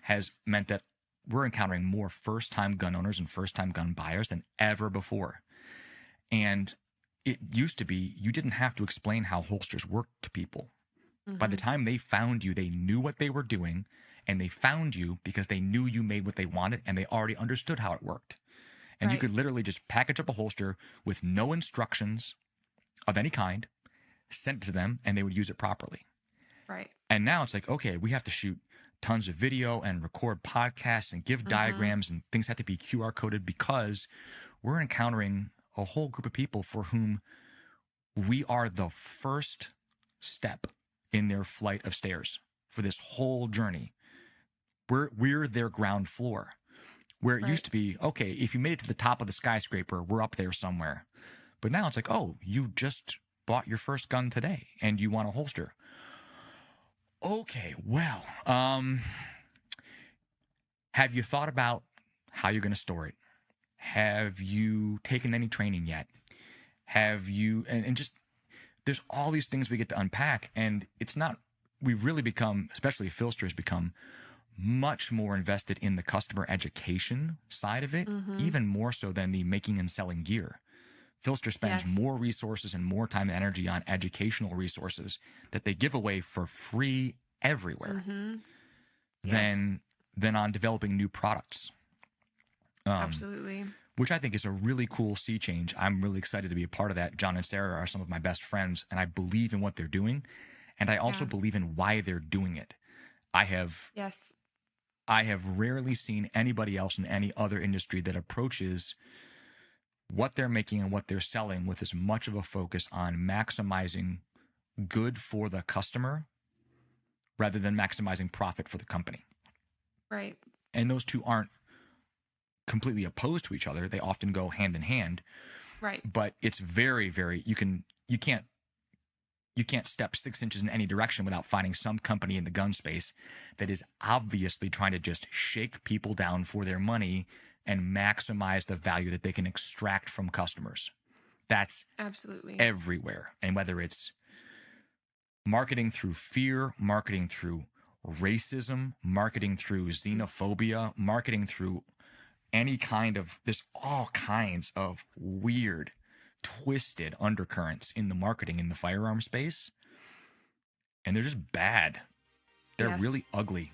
Speaker 2: has meant that we're encountering more first-time gun owners and first-time gun buyers than ever before. And it used to be you didn't have to explain how holsters worked to people. Mm-hmm. By the time they found you, they knew what they were doing, and they found you because they knew you made what they wanted, and they already understood how it worked. And you could literally just package up a holster with no instructions of any kind, send it to them, and they would use it properly. Right. And now it's like, okay, we have to shoot tons of video and record podcasts and give diagrams, and things have to be QR coded because we're encountering a whole group of people for whom we are the first step in their flight of stairs for this whole journey. We're their ground floor. Where it used to be, okay, if you made it to the top of the skyscraper, we're up there somewhere. But now it's like, oh, you just bought your first gun today and you want a holster. Okay, well, have you thought about how you're going to store it? Have you taken any training yet? Have you, and just, there's all these things we get to unpack, and it's not, we've really become, especially Filster has become much more invested in the customer education side of it, even more so than the making and selling gear. Filster spends more resources and more time and energy on educational resources that they give away for free everywhere than on developing new products.
Speaker 1: Absolutely.
Speaker 2: Which I think is a really cool sea change. I'm really excited to be a part of that. John and Sarah are some of my best friends, and I believe in what they're doing, and I also believe in why they're doing it. I have rarely seen anybody else in any other industry that approaches what they're making and what they're selling with as much of a focus on maximizing good for the customer rather than maximizing profit for the company. Right. And those two aren't completely opposed to each other. They often go hand in hand. Right. But it's very, very, you can't step 6 inches in any direction without finding some company in the gun space that is obviously trying to just shake people down for their money and maximize the value that they can extract from customers. That's absolutely everywhere. And whether it's marketing through fear, marketing through racism, marketing through xenophobia, marketing through any kind of, there's all kinds of weird, twisted undercurrents in the marketing in the firearm space. And they're just bad. They're really ugly.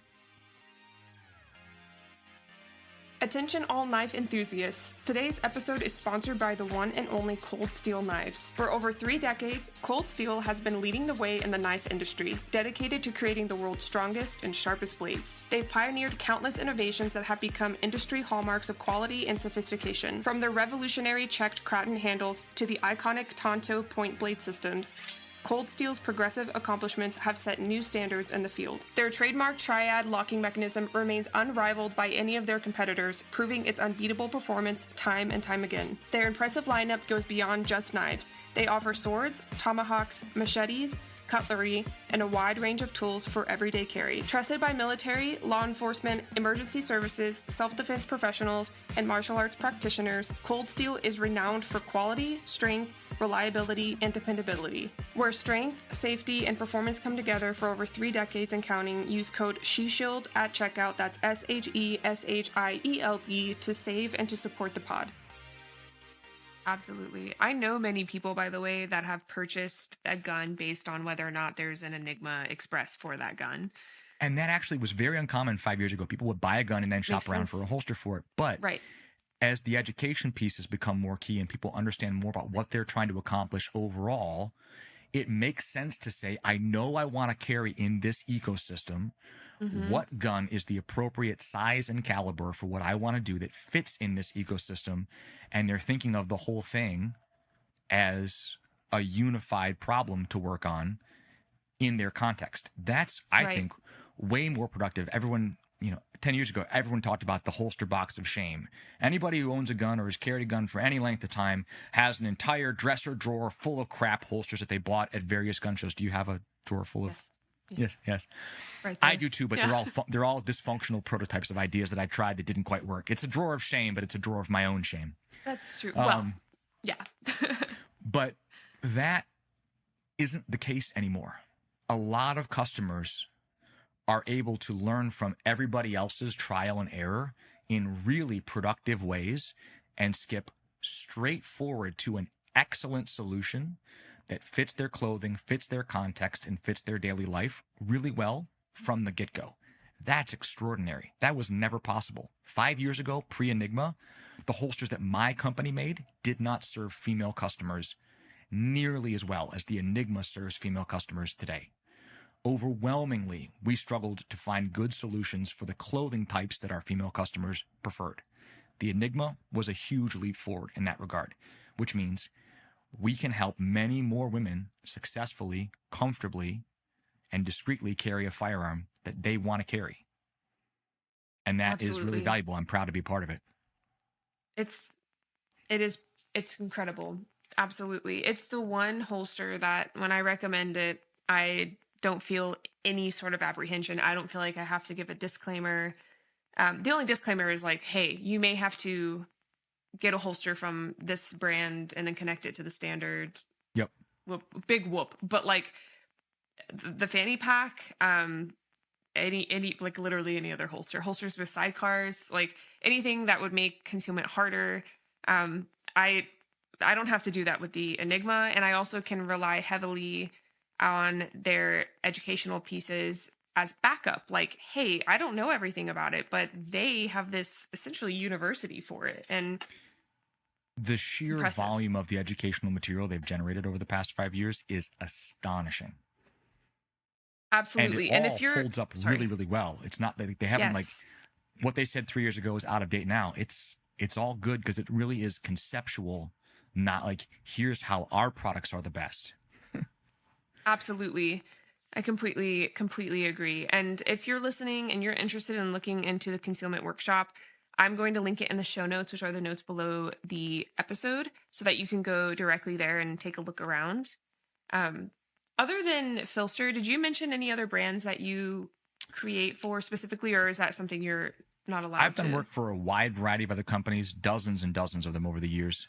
Speaker 1: Attention all knife enthusiasts. Today's episode is sponsored by the one and only Cold Steel Knives. For over 3 decades, Cold Steel has been leading the way in the knife industry, dedicated to creating the world's strongest and sharpest blades. They've pioneered countless innovations that have become industry hallmarks of quality and sophistication. From their revolutionary checked Kraton handles to the iconic Tonto point blade systems, Cold Steel's progressive accomplishments have set new standards in the field. Their trademark triad locking mechanism remains unrivaled by any of their competitors, proving its unbeatable performance time and time again. Their impressive lineup goes beyond just knives. They offer swords, tomahawks, machetes, cutlery, and a wide range of tools for everyday carry. Trusted by military, law enforcement, emergency services, self-defense professionals, and martial arts practitioners, Cold Steel is renowned for quality, strength, reliability, and dependability. Where strength, safety, and performance come together for over 3 decades and counting, use code SHESHIELD at checkout, that's SHESHIELD, to save and to support the pod. Absolutely. I know many people, by the way, that have purchased a gun based on whether or not there's an Enigma Express for that gun.
Speaker 2: And that actually was very uncommon 5 years ago. People would buy a gun and then shop around for a holster for it. But
Speaker 1: right.
Speaker 2: As the education piece has become more key and people understand more about what they're trying to accomplish overall, it makes sense to say, I know I want to carry in this ecosystem. What gun is the appropriate size and caliber for what I want to do that fits in this ecosystem? And they're thinking of the whole thing as a unified problem to work on in their context. That's, I think, way more productive. Everyone, 10 years ago, everyone talked about the holster box of shame. Anybody who owns a gun or has carried a gun for any length of time has an entire dresser drawer full of crap holsters that they bought at various gun shows. Do you have a drawer full of... Yes. Right, I do too, but they're all dysfunctional prototypes of ideas that I tried that didn't quite work. It's a drawer of shame, but it's a drawer of my own shame.
Speaker 1: That's true. Well, yeah.
Speaker 2: But that isn't the case anymore. A lot of customers are able to learn from everybody else's trial and error in really productive ways and skip straight forward to an excellent solution that fits their clothing, fits their context, and fits their daily life really well from the get-go. That's extraordinary. That was never possible. 5 years ago, pre-Enigma, the holsters that my company made did not serve female customers nearly as well as the Enigma serves female customers today. Overwhelmingly, we struggled to find good solutions for the clothing types that our female customers preferred. The Enigma was a huge leap forward in that regard, which means we can help many more women successfully, comfortably, and discreetly carry a firearm that they want to carry. And that is really valuable. I'm proud to be part of it. It's
Speaker 1: incredible. Absolutely. It's the one holster that when I recommend it, I don't feel any sort of apprehension. I don't feel like I have to give a disclaimer. The only disclaimer is like, hey, you may have to get a holster from this brand and then connect it to the standard.
Speaker 2: Yep.
Speaker 1: Big whoop. But like the fanny pack, any like literally any other holsters with sidecars, like anything that would make concealment harder. I don't have to do that with the Enigma, and I also can rely heavily on their educational pieces as backup. Like, hey, I don't know everything about it, but they have this essentially university for it. And
Speaker 2: the sheer volume of the educational material they've generated over the past 5 years is astonishing.
Speaker 1: Absolutely.
Speaker 2: And if you're holds up really, really well. It's not that they haven't like what they said 3 years ago is out of date now. It's all good because it really is conceptual, not like here's how our products are the best.
Speaker 1: Absolutely. I completely agree. And if you're listening and you're interested in looking into the concealment workshop, I'm going to link it in the show notes, which are the notes below the episode, so that you can go directly there and take a look around. Other than Filster, did you mention any other brands that you create for specifically, or is that something you're not allowed to?
Speaker 2: I've done work for a wide variety of other companies, dozens and dozens of them over the years.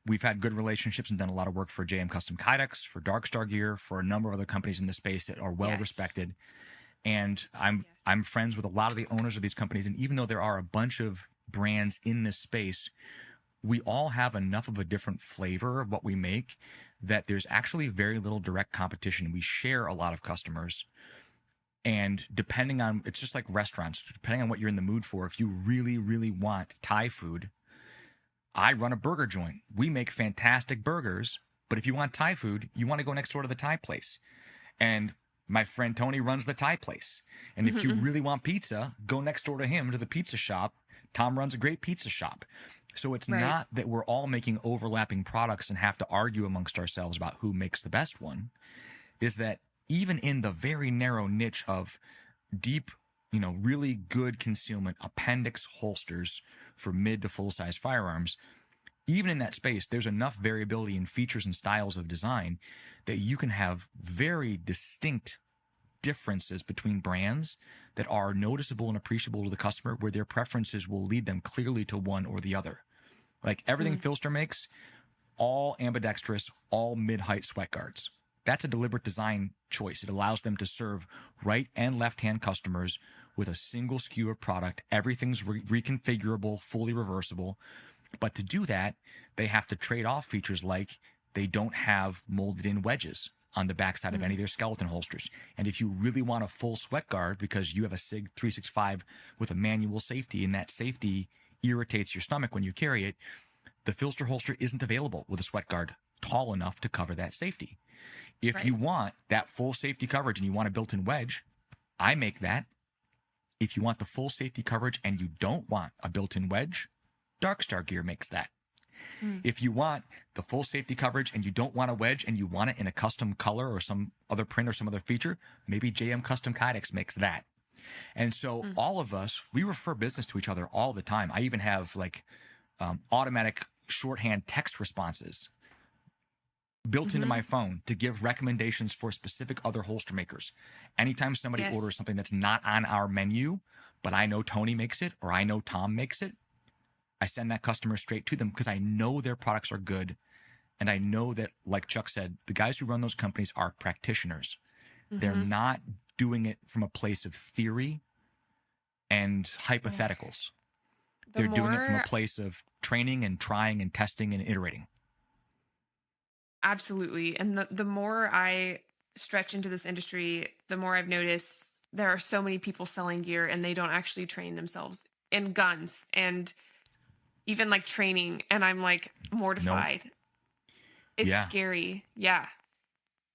Speaker 2: We've had good relationships and done a lot of work for JM Custom Kydex, for Darkstar Gear, for a number of other companies in the space that are well respected. And I'm friends with a lot of the owners of these companies. And even though there are a bunch of brands in this space, we all have enough of a different flavor of what we make that there's actually very little direct competition. We share a lot of customers. And depending on, it's just like restaurants, depending on what you're in the mood for, if you really, really want Thai food, I run a burger joint. We make fantastic burgers, but if you want Thai food, you want to go next door to the Thai place. And my friend Tony runs the Thai place. And if you really want pizza, go next door to him to the pizza shop. Tom runs a great pizza shop. So it's not that we're all making overlapping products and have to argue amongst ourselves about who makes the best one. Is that even in the very narrow niche of deep, really good concealment appendix holsters for mid to full-size firearms, even in that space, there's enough variability in features and styles of design that you can have very distinct differences between brands that are noticeable and appreciable to the customer, where their preferences will lead them clearly to one or the other. Like everything Filster makes, all ambidextrous, all mid-height sweat guards. That's a deliberate design choice. It allows them to serve right and left-hand customers with a single SKU of product. Everything's reconfigurable, fully reversible. But to do that, they have to trade off features like they don't have molded in wedges on the backside of any of their skeleton holsters. And if you really want a full sweat guard because you have a SIG 365 with a manual safety, and that safety irritates your stomach when you carry it, the Filster holster isn't available with a sweat guard tall enough to cover that safety. If you want that full safety coverage and you want a built-in wedge, I make that. If you want the full safety coverage and you don't want a built-in wedge, Darkstar Gear makes that. If you want the full safety coverage and you don't want a wedge and you want it in a custom color or some other print or some other feature, maybe JM Custom Kydex makes that. And so all of us, we refer business to each other all the time. I even have like automatic shorthand text responses built into my phone to give recommendations for specific other holster makers. Anytime somebody orders something that's not on our menu, but I know Tony makes it or I know Tom makes it, I send that customer straight to them because I know their products are good. And I know that, like Chuck said, the guys who run those companies are practitioners. They're not doing it from a place of theory and hypotheticals. They're doing it from a place of training and trying and testing and iterating.
Speaker 1: Absolutely. And the more I stretch into this industry, the more I've noticed there are so many people selling gear and they don't actually train themselves in guns and even like training. And I'm like mortified. Nope. It's scary. Yeah.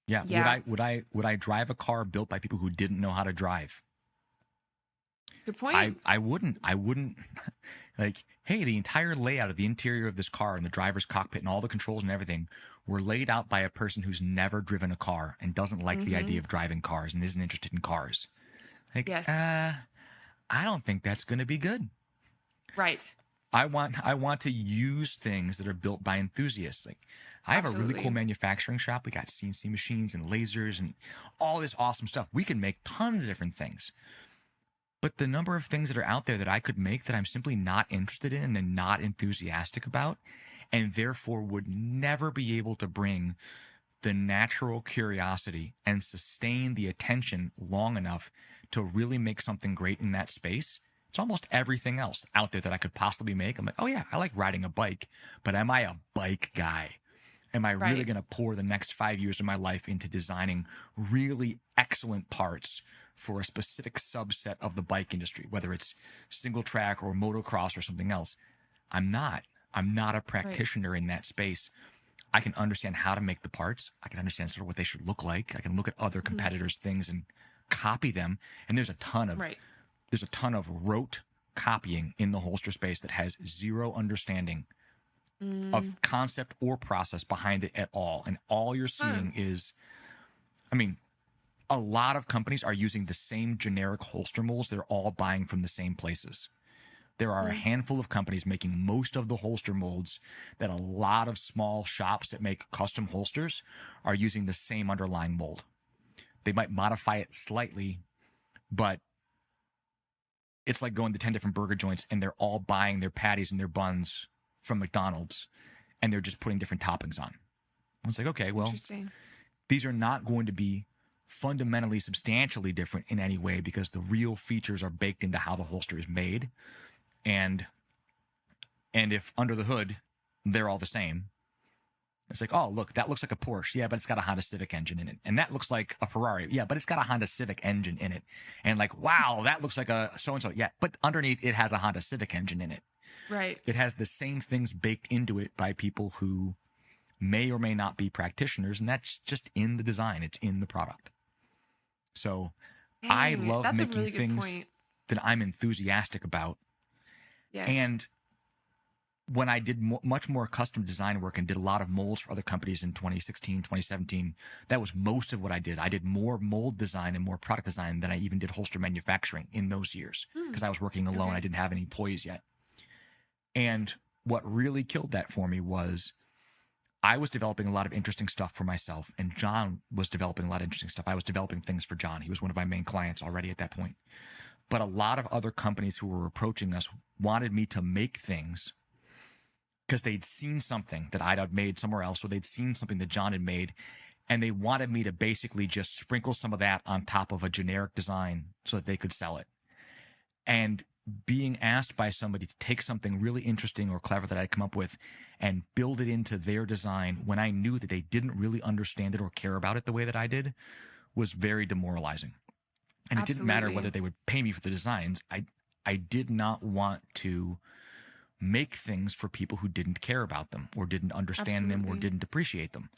Speaker 2: Would I drive a car built by people who didn't know how to drive?
Speaker 1: Good point.
Speaker 2: I wouldn't like, hey, the entire layout of the interior of this car and the driver's cockpit and all the controls and everything were laid out by a person who's never driven a car and doesn't like the idea of driving cars and isn't interested in cars. Like, I don't think that's going to be good.
Speaker 1: Right.
Speaker 2: I want to use things that are built by enthusiasts. Like, I have a really cool manufacturing shop. We got CNC machines and lasers and all this awesome stuff. We can make tons of different things. But the number of things that are out there that I could make that I'm simply not interested in and not enthusiastic about, and therefore would never be able to bring the natural curiosity and sustain the attention long enough to really make something great in that space. It's almost everything else out there that I could possibly make. I'm like, oh yeah, I like riding a bike, but am I a bike guy? Am I really going to pour the next 5 years of my life into designing really excellent parts for a specific subset of the bike industry, whether it's single track or motocross or something else? I'm not a practitioner in that space. I can understand how to make the parts. I can understand sort of what they should look like. I can look at other competitors' things and copy them. And there's a ton of rote copying in the holster space that has zero understanding of concept or process behind it at all. And all you're seeing is, I mean, a lot of companies are using the same generic holster molds. They're all buying from the same places. There are a handful of companies making most of the holster molds that a lot of small shops that make custom holsters are using the same underlying mold. They might modify it slightly, but it's like going to 10 different burger joints and they're all buying their patties and their buns from McDonald's and they're just putting different toppings on. I was like, okay, well, these are not going to be fundamentally substantially different in any way because the real features are baked into how the holster is made. And if under the hood, they're all the same. It's like, oh, look, that looks like a Porsche. Yeah, but it's got a Honda Civic engine in it. And that looks like a Ferrari. Yeah, but it's got a Honda Civic engine in it. And like, wow, that looks like a so-and-so. Yeah, but underneath it has a Honda Civic engine in it.
Speaker 1: Right.
Speaker 2: It has the same things baked into it by people who may or may not be practitioners. And that's just in the design. It's in the product. So I love making things that I'm enthusiastic about. Yes. And when I did much more custom design work and did a lot of molds for other companies in 2016, 2017, that was most of what I did. I did more mold design and more product design than I even did holster manufacturing in those years because I was working alone. I didn't have any employees yet. And what really killed that for me was I was developing a lot of interesting stuff for myself, and John was developing a lot of interesting stuff. I was developing things for John. He was one of my main clients already at that point. But a lot of other companies who were approaching us wanted me to make things because they'd seen something that I'd made somewhere else, or they'd seen something that John had made, and they wanted me to basically just sprinkle some of that on top of a generic design so that they could sell it. And being asked by somebody to take something really interesting or clever that I'd come up with and build it into their design when I knew that they didn't really understand it or care about it the way that I did was very demoralizing. And it didn't matter whether they would pay me for the designs. I did not want to make things for people who didn't care about them or didn't understand them or didn't appreciate them.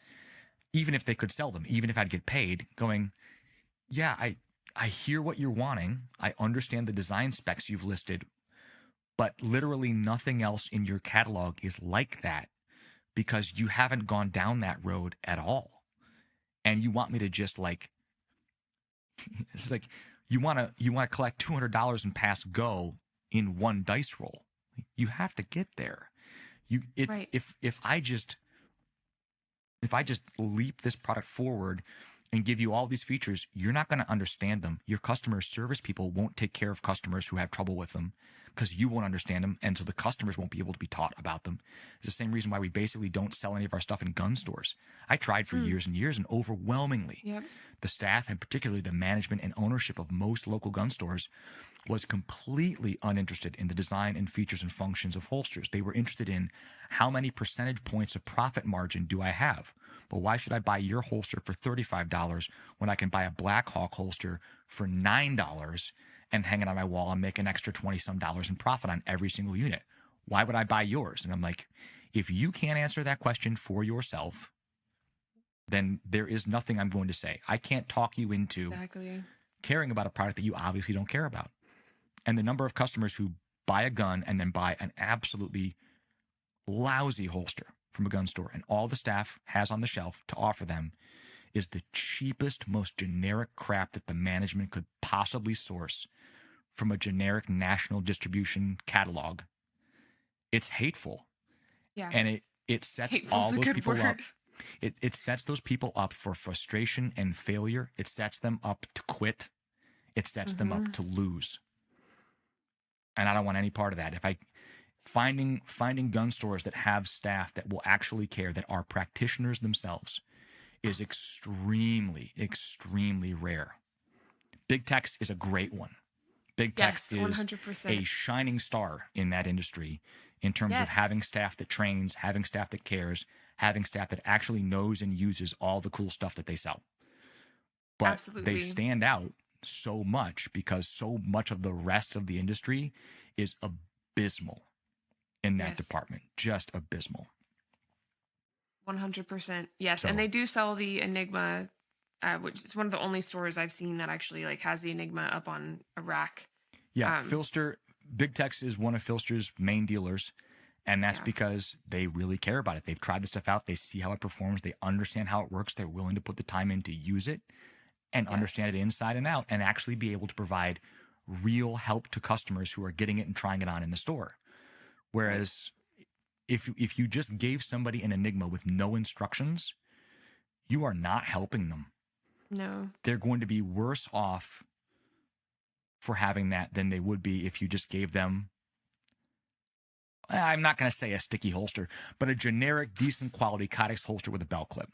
Speaker 2: Even if they could sell them, even if I'd get paid, going, yeah, I hear what you're wanting. I understand the design specs you've listed, but literally nothing else in your catalog is like that because you haven't gone down that road at all. And you want me to just like, it's like you want to collect $200 and pass go in one dice roll. You have to get there. If I just leap this product forward and give you all these features, you're not going to understand them. Your customer service people won't take care of customers who have trouble with them because you won't understand them, and so the customers won't be able to be taught about them. It's the same reason why we basically don't sell any of our stuff in gun stores. I tried for years and years, and overwhelmingly, the staff, and particularly the management and ownership of most local gun stores, was completely uninterested in the design and features and functions of holsters. They were interested in how many percentage points of profit margin do I have? But why should I buy your holster for $35 when I can buy a Black Hawk holster for $9 and hang it on my wall and make an extra $20-some in profit on every single unit? Why would I buy yours? And I'm like, if you can't answer that question for yourself, then there is nothing I'm going to say. I can't talk you into caring about a product that you obviously don't care about. And the number of customers who buy a gun and then buy an absolutely lousy holster from a gun store and all the staff has on the shelf to offer them is the cheapest, most generic crap that the management could possibly source from a generic national distribution catalog. It's hateful.
Speaker 1: Yeah.
Speaker 2: And it sets all those people up. It sets those people up for frustration and failure. It sets them up to quit. It sets them up to lose. And I don't want any part of that. If finding gun stores that have staff that will actually care, that are practitioners themselves, is extremely, extremely rare. Big Tex is a great one. Big Tex is 100%. A shining star in that industry in terms of having staff that trains, having staff that cares, having staff that actually knows and uses all the cool stuff that they sell. But they stand out so much because so much of the rest of the industry is abysmal in that department. Just abysmal.
Speaker 1: 100%. Yes. So, and they do sell the Enigma, which is one of the only stores I've seen that actually like has the Enigma up on a rack.
Speaker 2: Yeah. Filster, Big Tex is one of Filster's main dealers. And that's because they really care about it. They've tried the stuff out. They see how it performs. They understand how it works. They're willing to put the time in to use it and understand it inside and out and actually be able to provide real help to customers who are getting it and trying it on in the store. Whereas if you just gave somebody an Enigma with no instructions, you are not helping them.
Speaker 1: No.
Speaker 2: They're going to be worse off for having that than they would be if you just gave them, I'm not going to say a sticky holster, but a generic, decent quality kydex holster with a belt clip.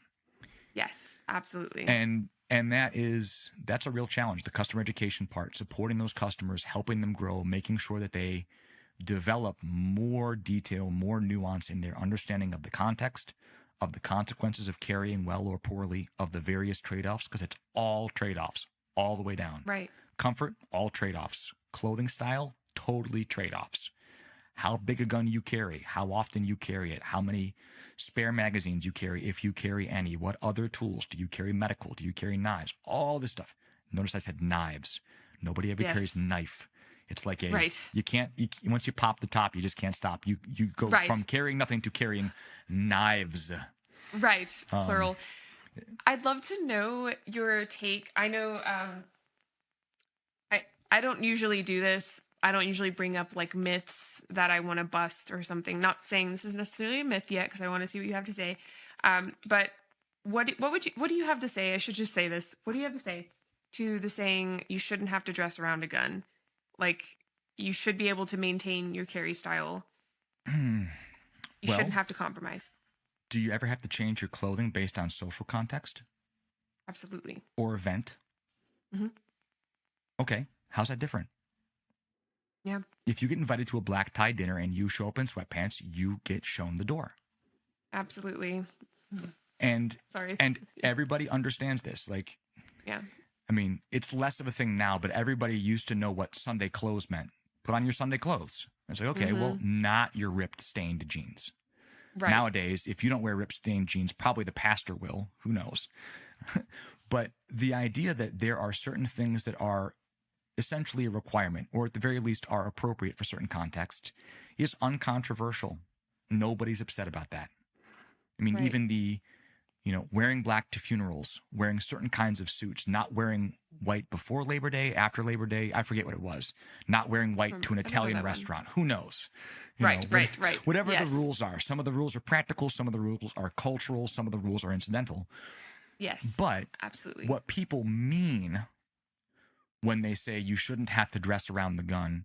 Speaker 1: Yes, absolutely.
Speaker 2: And that's a real challenge. The customer education part, supporting those customers, helping them grow, making sure that they develop more detail, more nuance in their understanding of the context, of the consequences of carrying well or poorly, of the various trade-offs, because it's all trade-offs all the way down.
Speaker 1: Right.
Speaker 2: Comfort, all trade-offs. Clothing style, totally trade-offs. How big a gun you carry, how often you carry it, how many spare magazines you carry, if you carry any, what other tools, do you carry medical, do you carry knives, all this stuff. Notice I said knives. Nobody ever carries knife. It's like once you pop the top, you just can't stop. You go from carrying nothing to carrying knives.
Speaker 1: Right, plural. I'd love to know your take. I know I don't usually do this. I don't usually bring up like myths that I want to bust or something. Not saying this is necessarily a myth yet, because I want to see what you have to say. But what do you have to say? I should just say this. What do you have to say to the saying you shouldn't have to dress around a gun? Like, you should be able to maintain your carry style. You shouldn't have to compromise.
Speaker 2: Do you ever have to change your clothing based on social context?
Speaker 1: Absolutely.
Speaker 2: Or event?
Speaker 1: Mm-hmm.
Speaker 2: Okay. How's that different?
Speaker 1: Yeah.
Speaker 2: If you get invited to a black tie dinner and you show up in sweatpants, you get shown the door.
Speaker 1: Absolutely.
Speaker 2: And
Speaker 1: sorry.
Speaker 2: And everybody understands this. Like,
Speaker 1: yeah.
Speaker 2: I mean, it's less of a thing now, but everybody used to know what Sunday clothes meant. Put on your Sunday clothes. It's like, okay, well, not your ripped, stained jeans. Right. Nowadays, if you don't wear ripped, stained jeans, probably the pastor will. Who knows? But the idea that there are certain things that are essentially a requirement, or at the very least are appropriate for certain contexts, is uncontroversial. Nobody's upset about that. I mean, right. Even the, wearing black to funerals, wearing certain kinds of suits, not wearing white before Labor Day, after Labor Day, I forget what it was, not wearing white to an Italian restaurant. Who knows?
Speaker 1: Right.
Speaker 2: Whatever yes. The rules are. Some of the rules are practical, some of the rules are cultural, some of the rules are incidental.
Speaker 1: Yes.
Speaker 2: But
Speaker 1: absolutely.
Speaker 2: What people mean when they say you shouldn't have to dress around the gun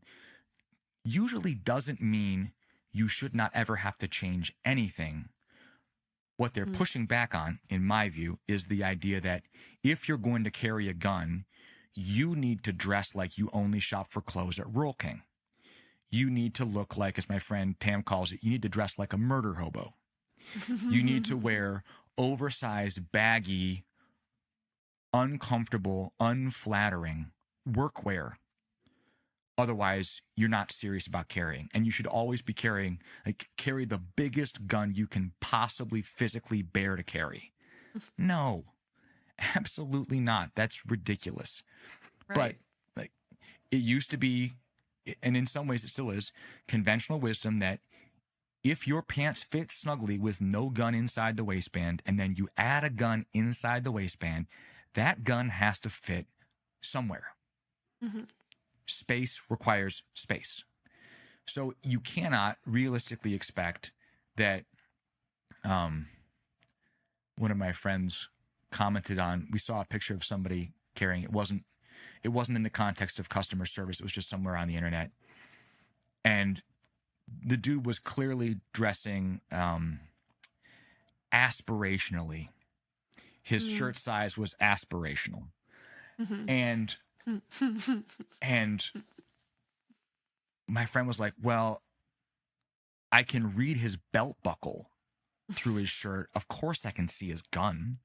Speaker 2: usually doesn't mean you should not ever have to change anything. What they're pushing back on, in my view, is the idea that if you're going to carry a gun, you need to dress like you only shop for clothes at Rural King. You need to look like, as my friend Tam calls it, you need to dress like a murder hobo. You need to wear oversized, baggy, uncomfortable, unflattering workwear. Otherwise, you're not serious about carrying. And you should always be carry the biggest gun you can possibly physically bear to carry. No, absolutely not. That's ridiculous. Right. But it used to be, and in some ways it still is, conventional wisdom that if your pants fit snugly with no gun inside the waistband, and then you add a gun inside the waistband, that gun has to fit somewhere. Mm-hmm. Space requires space. So you cannot realistically expect that one of my friends commented on, we saw a picture of somebody carrying, it wasn't in the context of customer service, it was just somewhere on the internet. And the dude was clearly dressing aspirationally. His shirt size was aspirational. Mm-hmm. And my friend was like, well, I can read his belt buckle through his shirt. Of course I can see his gun.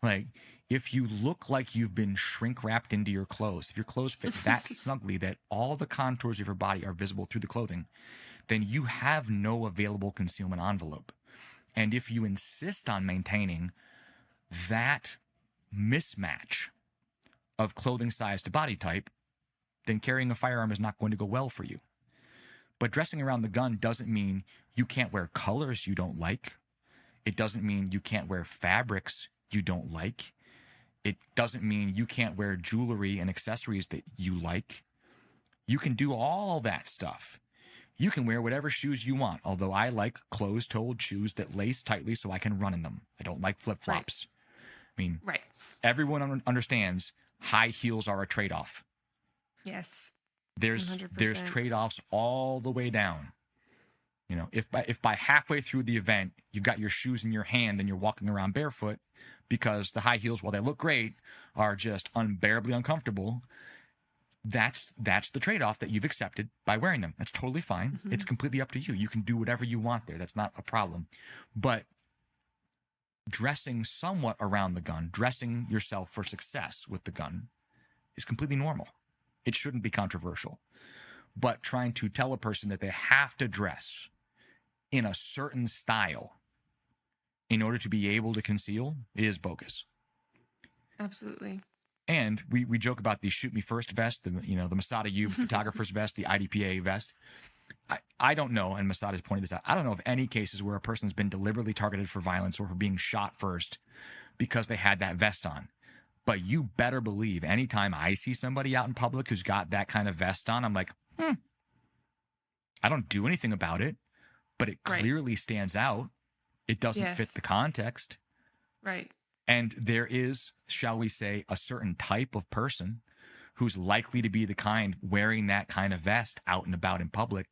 Speaker 2: Like, if you look like you've been shrink wrapped into your clothes, if your clothes fit that snugly that all the contours of your body are visible through the clothing, then you have no available concealment envelope. And if you insist on maintaining that mismatch of clothing size to body type, then carrying a firearm is not going to go well for you. But dressing around the gun doesn't mean you can't wear colors you don't like. It doesn't mean you can't wear fabrics you don't like. It doesn't mean you can't wear jewelry and accessories that you like. You can do all that stuff. You can wear whatever shoes you want, although I like closed-toed shoes that lace tightly so I can run in them. I don't like flip-flops. Right. I mean, everyone understands high heels are a trade-off.
Speaker 1: Yes.
Speaker 2: There's
Speaker 1: 100%.
Speaker 2: There's trade-offs all the way down. If by halfway through the event you've got your shoes in your hand and you're walking around barefoot because the high heels, while they look great, are just unbearably uncomfortable, that's the trade-off that you've accepted by wearing them. That's totally fine. Mm-hmm. It's completely up to you. You can do whatever you want there. That's not a problem. But dressing somewhat around the gun, dressing yourself for success with the gun, is completely normal. It shouldn't be controversial. But trying to tell a person that they have to dress in a certain style in order to be able to conceal is bogus.
Speaker 1: Absolutely.
Speaker 2: And we joke about the shoot me first vest, the Masada U photographer's vest, the IDPA vest. I don't know, and Masada has pointed this out, I don't know of any cases where a person's been deliberately targeted for violence or for being shot first because they had that vest on. But you better believe anytime I see somebody out in public who's got that kind of vest on, I'm like, I don't do anything about it, but it clearly stands out. It doesn't fit the context.
Speaker 1: Right.
Speaker 2: And there is, shall we say, a certain type of person who's likely to be the kind wearing that kind of vest out and about in public.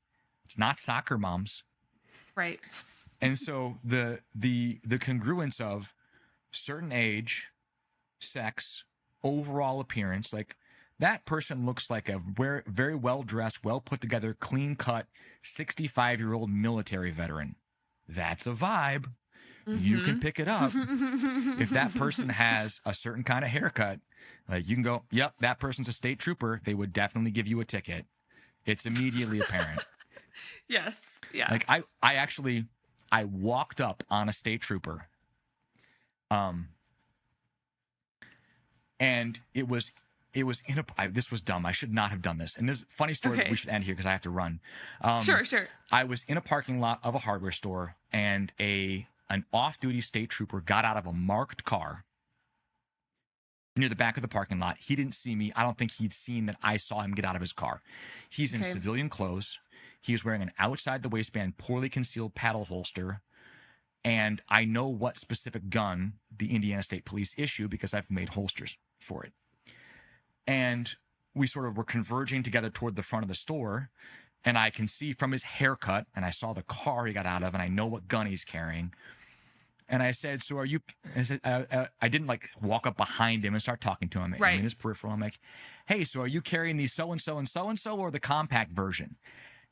Speaker 2: It's not soccer moms.
Speaker 1: Right.
Speaker 2: And so the congruence of certain age, sex, overall appearance, like that person looks like a very, very well-dressed, well-put-together, clean-cut, 65-year-old military veteran. That's a vibe. You can pick it up. If that person has a certain kind of haircut, like you can go, yep, that person's a state trooper. They would definitely give you a ticket. It's immediately apparent.
Speaker 1: Yes. Yeah.
Speaker 2: Like I walked up on a state trooper. And it was this was dumb. I should not have done this. And this is a funny story that we should end here because I have to run.
Speaker 1: Sure.
Speaker 2: I was in a parking lot of a hardware store, and an off-duty state trooper got out of a marked car near the back of the parking lot. He didn't see me. I don't think he'd seen that I saw him get out of his car. He's in civilian clothes. He's wearing an outside the waistband, poorly concealed paddle holster. And I know what specific gun the Indiana State Police issue because I've made holsters for it. And we sort of were converging together toward the front of the store. And I can see from his haircut, and I saw the car he got out of, and I know what gun he's carrying. And I said, so are you, I didn't like walk up behind him and start talking to him. I'm in his peripheral. I'm like, hey, so are you carrying the so-and-so and so-and-so or the compact version?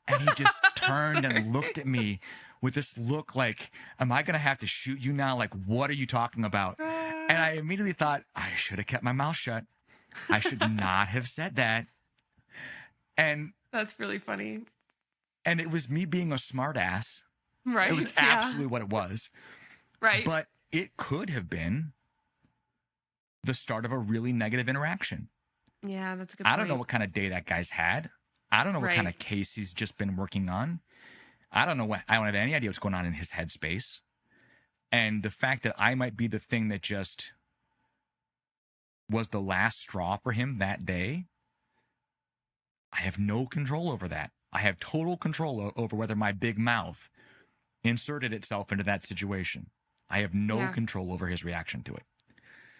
Speaker 2: And he just turned and looked at me with this look like, am I going to have to shoot you now? Like, what are you talking about? And I immediately thought, I should have kept my mouth shut. I should not have said that. And
Speaker 1: that's really funny.
Speaker 2: And it was me being a smart ass.
Speaker 1: Right.
Speaker 2: It was absolutely what it was.
Speaker 1: Right.
Speaker 2: But it could have been the start of a really negative interaction.
Speaker 1: Yeah, that's a good point.
Speaker 2: I don't know what kind of day that guy's had. I don't know what kind of case he's just been working on. I don't have any idea what's going on in his headspace. And the fact that I might be the thing that just was the last straw for him that day, I have no control over that. I have total control over whether my big mouth inserted itself into that situation. I have no control over his reaction to it.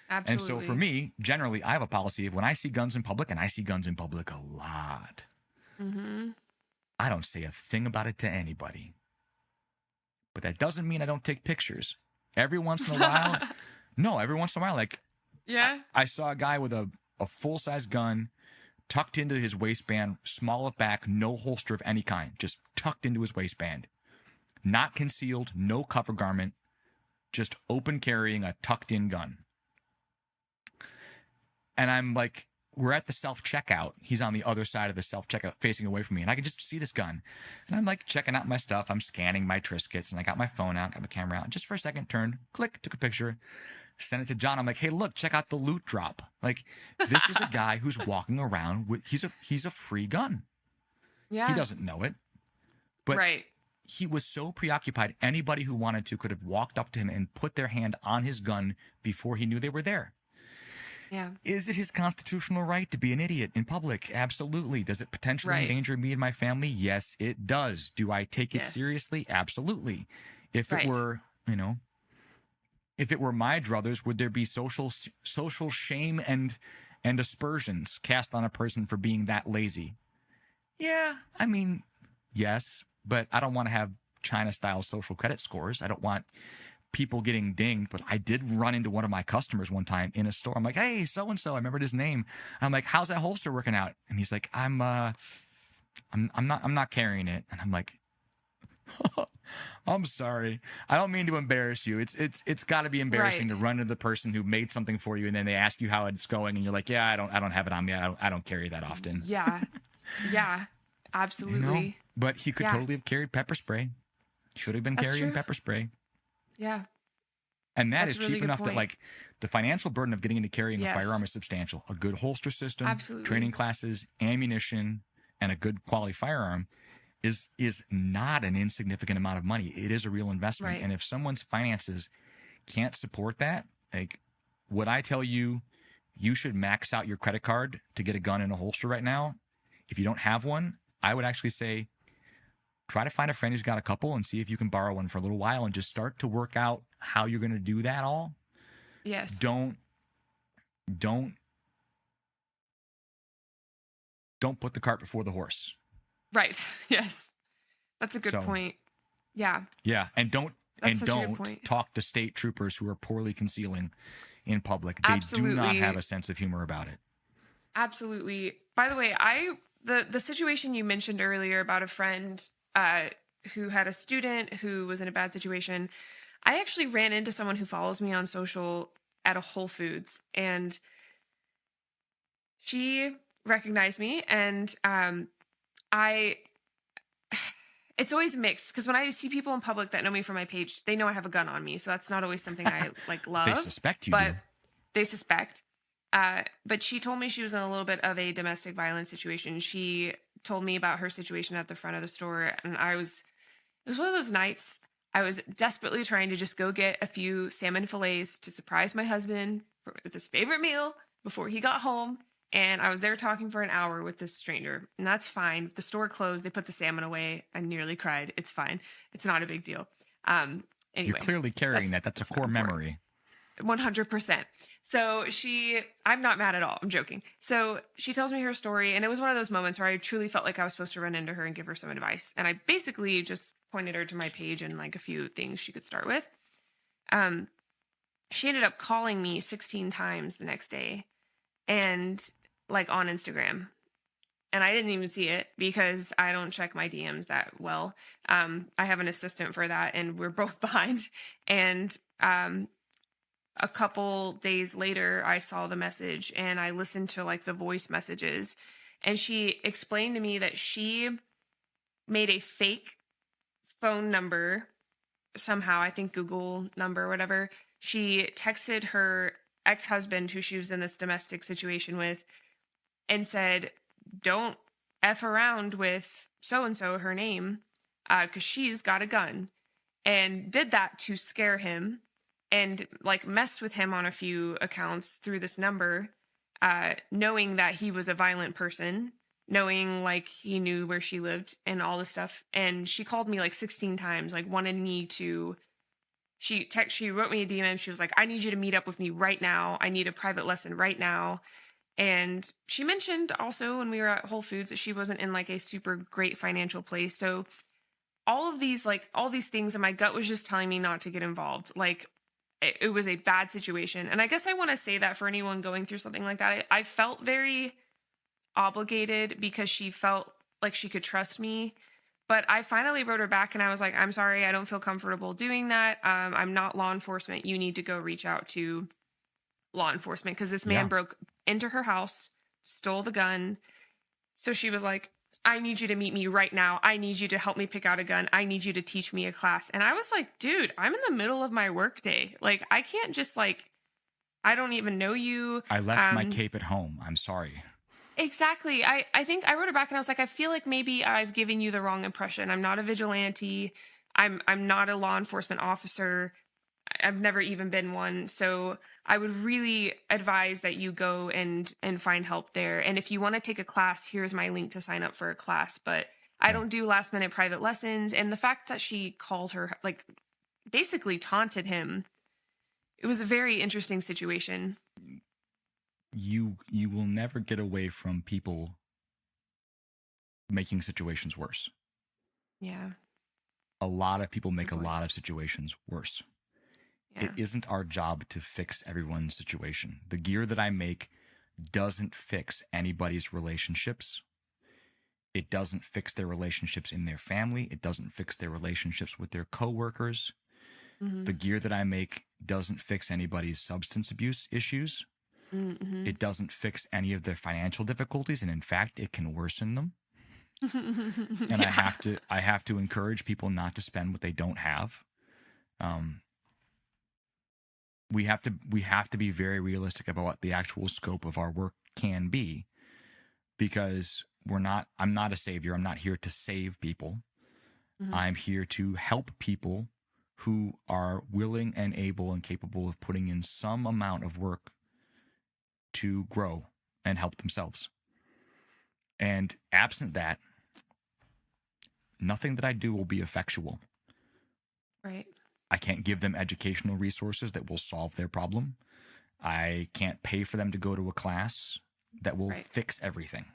Speaker 1: Absolutely.
Speaker 2: And so for me, generally, I have a policy of when I see guns in public, and I see guns in public a lot, I don't say a thing about it to anybody. But that doesn't mean I don't take pictures. Every once in a while, like, I saw a guy with a full-size gun tucked into his waistband, small at back, no holster of any kind, just tucked into his waistband. Not concealed, no cover garment, just open carrying a tucked-in gun. And I'm like, we're at the self-checkout. He's on the other side of the self-checkout facing away from me. And I can just see this gun. And I'm like checking out my stuff. I'm scanning my Triscuits. And I got my phone out, got my camera out. And just for a second, turned, click, took a picture, sent it to John. I'm like, hey, look, check out the loot drop. Like, this is a guy who's walking around with, he's a free gun.
Speaker 1: Yeah.
Speaker 2: He doesn't know it. But he was so preoccupied. Anybody who wanted to could have walked up to him and put their hand on his gun before he knew they were there.
Speaker 1: Yeah.
Speaker 2: Is it his constitutional right to be an idiot in public? Absolutely. Does it potentially endanger me and my family? Yes, it does. Do I take it seriously? Absolutely. If it were, if it were my druthers, would there be social shame and aspersions cast on a person for being that lazy? Yeah, I mean, yes, but I don't want to have China-style social credit scores. I don't want people getting dinged, but I did run into one of my customers one time in a store. I'm like, hey, so-and-so, I remembered his name. I'm like, how's that holster working out? And he's like, I'm not carrying it. And I'm like, I'm sorry. I don't mean to embarrass you. It's got to be embarrassing to run into the person who made something for you, and then they ask you how it's going, and you're like, yeah, I don't have it on me. I don't carry that often.
Speaker 1: Yeah. Yeah. Absolutely.
Speaker 2: But he could totally have carried pepper spray. Should have been carrying pepper spray.
Speaker 1: Yeah.
Speaker 2: And that's is cheap enough that, like, the financial burden of getting into carrying a firearm is substantial. A good holster system, training classes, ammunition, and a good quality firearm is not an insignificant amount of money. It is a real investment. And if someone's finances can't support that, like, would I tell you you should max out your credit card to get a gun in a holster right now. If you don't have one, I would actually say try to find a friend who's got a couple and see if you can borrow one for a little while and just start to work out how you're going to do that all.
Speaker 1: Yes.
Speaker 2: Don't put the cart before the horse.
Speaker 1: Right. Yes. That's a good point. Yeah.
Speaker 2: Yeah. And don't talk to state troopers who are poorly concealing in public. They do not have a sense of humor about it.
Speaker 1: Absolutely. By the way, the situation you mentioned earlier about a friend who had a student who was in a bad situation, I actually ran into someone who follows me on social at a Whole Foods, and she recognized me, and it's always mixed because when I see people in public that know me from my page, they know I have a gun on me, so that's not always something I like love.
Speaker 2: They suspect you,
Speaker 1: but they suspect. But she told me she was in a little bit of a domestic violence situation. She told me about her situation at the front of the store, and it was one of those nights I was desperately trying to just go get a few salmon fillets to surprise my husband with his favorite meal before he got home. And I was there talking for an hour with this stranger, and that's fine. The store closed. They put the salmon away. I nearly cried. It's fine. It's not a big deal. Anyway,
Speaker 2: you're clearly carrying that. That's a core memory.
Speaker 1: 100%. So I'm not mad at all. I'm joking. So she tells me her story, and it was one of those moments where I truly felt like I was supposed to run into her and give her some advice. And I basically just pointed her to my page and like a few things she could start with. She ended up calling me 16 times the next day, and like on Instagram. And I didn't even see it because I don't check my DMs that well. I have an assistant for that, and we're both behind. And a couple days later, I saw the message and I listened to like the voice messages, and she explained to me that she made a fake phone number somehow, I think Google number or whatever. She texted her ex-husband, who she was in this domestic situation with, and said, don't F around with so-and-so, her name, because she's got a gun, and did that to scare him and like messed with him on a few accounts through this number, knowing that he was a violent person, knowing like he knew where she lived and all this stuff. And she called me like 16 times, like wanted me to, she wrote me a DM. She was like, I need you to meet up with me right now. I need a private lesson right now. And she mentioned also when we were at Whole Foods that she wasn't in like a super great financial place. So all these things, and my gut was just telling me not to get involved. Like it was a bad situation. And I guess I want to say that for anyone going through something like that, I felt very obligated because she felt like she could trust me. But I finally wrote her back and I was like, I'm sorry, I don't feel comfortable doing that. I'm not law enforcement. You need to go reach out to law enforcement, because this man broke into her house, stole the gun. So she was like, I need you to meet me right now. I need you to help me pick out a gun. I need you to teach me a class. And I was like, dude, I'm in the middle of my work day. Like, I can't just like, I don't even know you.
Speaker 2: I left my cape at home. I'm sorry.
Speaker 1: Exactly. I think I wrote her back and I was like, I feel like maybe I've given you the wrong impression. I'm not a vigilante. I'm not a law enforcement officer. I've never even been one. So I would really advise that you go and find help there. And if you want to take a class, here's my link to sign up for a class. But I don't do last minute private lessons. And the fact that she called her, like basically taunted him, it was a very interesting situation.
Speaker 2: You will never get away from people making situations worse.
Speaker 1: Yeah.
Speaker 2: A lot of people make a lot of situations worse. Yeah. It isn't our job to fix everyone's situation. The gear that I make doesn't fix anybody's relationships. It doesn't fix their relationships in their family. It doesn't fix their relationships with their coworkers. Mm-hmm. The gear that I make doesn't fix anybody's substance abuse issues. Mm-hmm. It doesn't fix any of their financial difficulties, and in fact, it can worsen them. And yeah. I have to encourage people not to spend what they don't have. We have to be very realistic about what the actual scope of our work can be, because I'm not a savior. I'm not here to save people. Mm-hmm. I'm here to help people who are willing and able and capable of putting in some amount of work to grow and help themselves. And absent that, nothing that I do will be effectual.
Speaker 1: Right.
Speaker 2: I can't give them educational resources that will solve their problem. I can't pay for them to go to a class that will fix everything.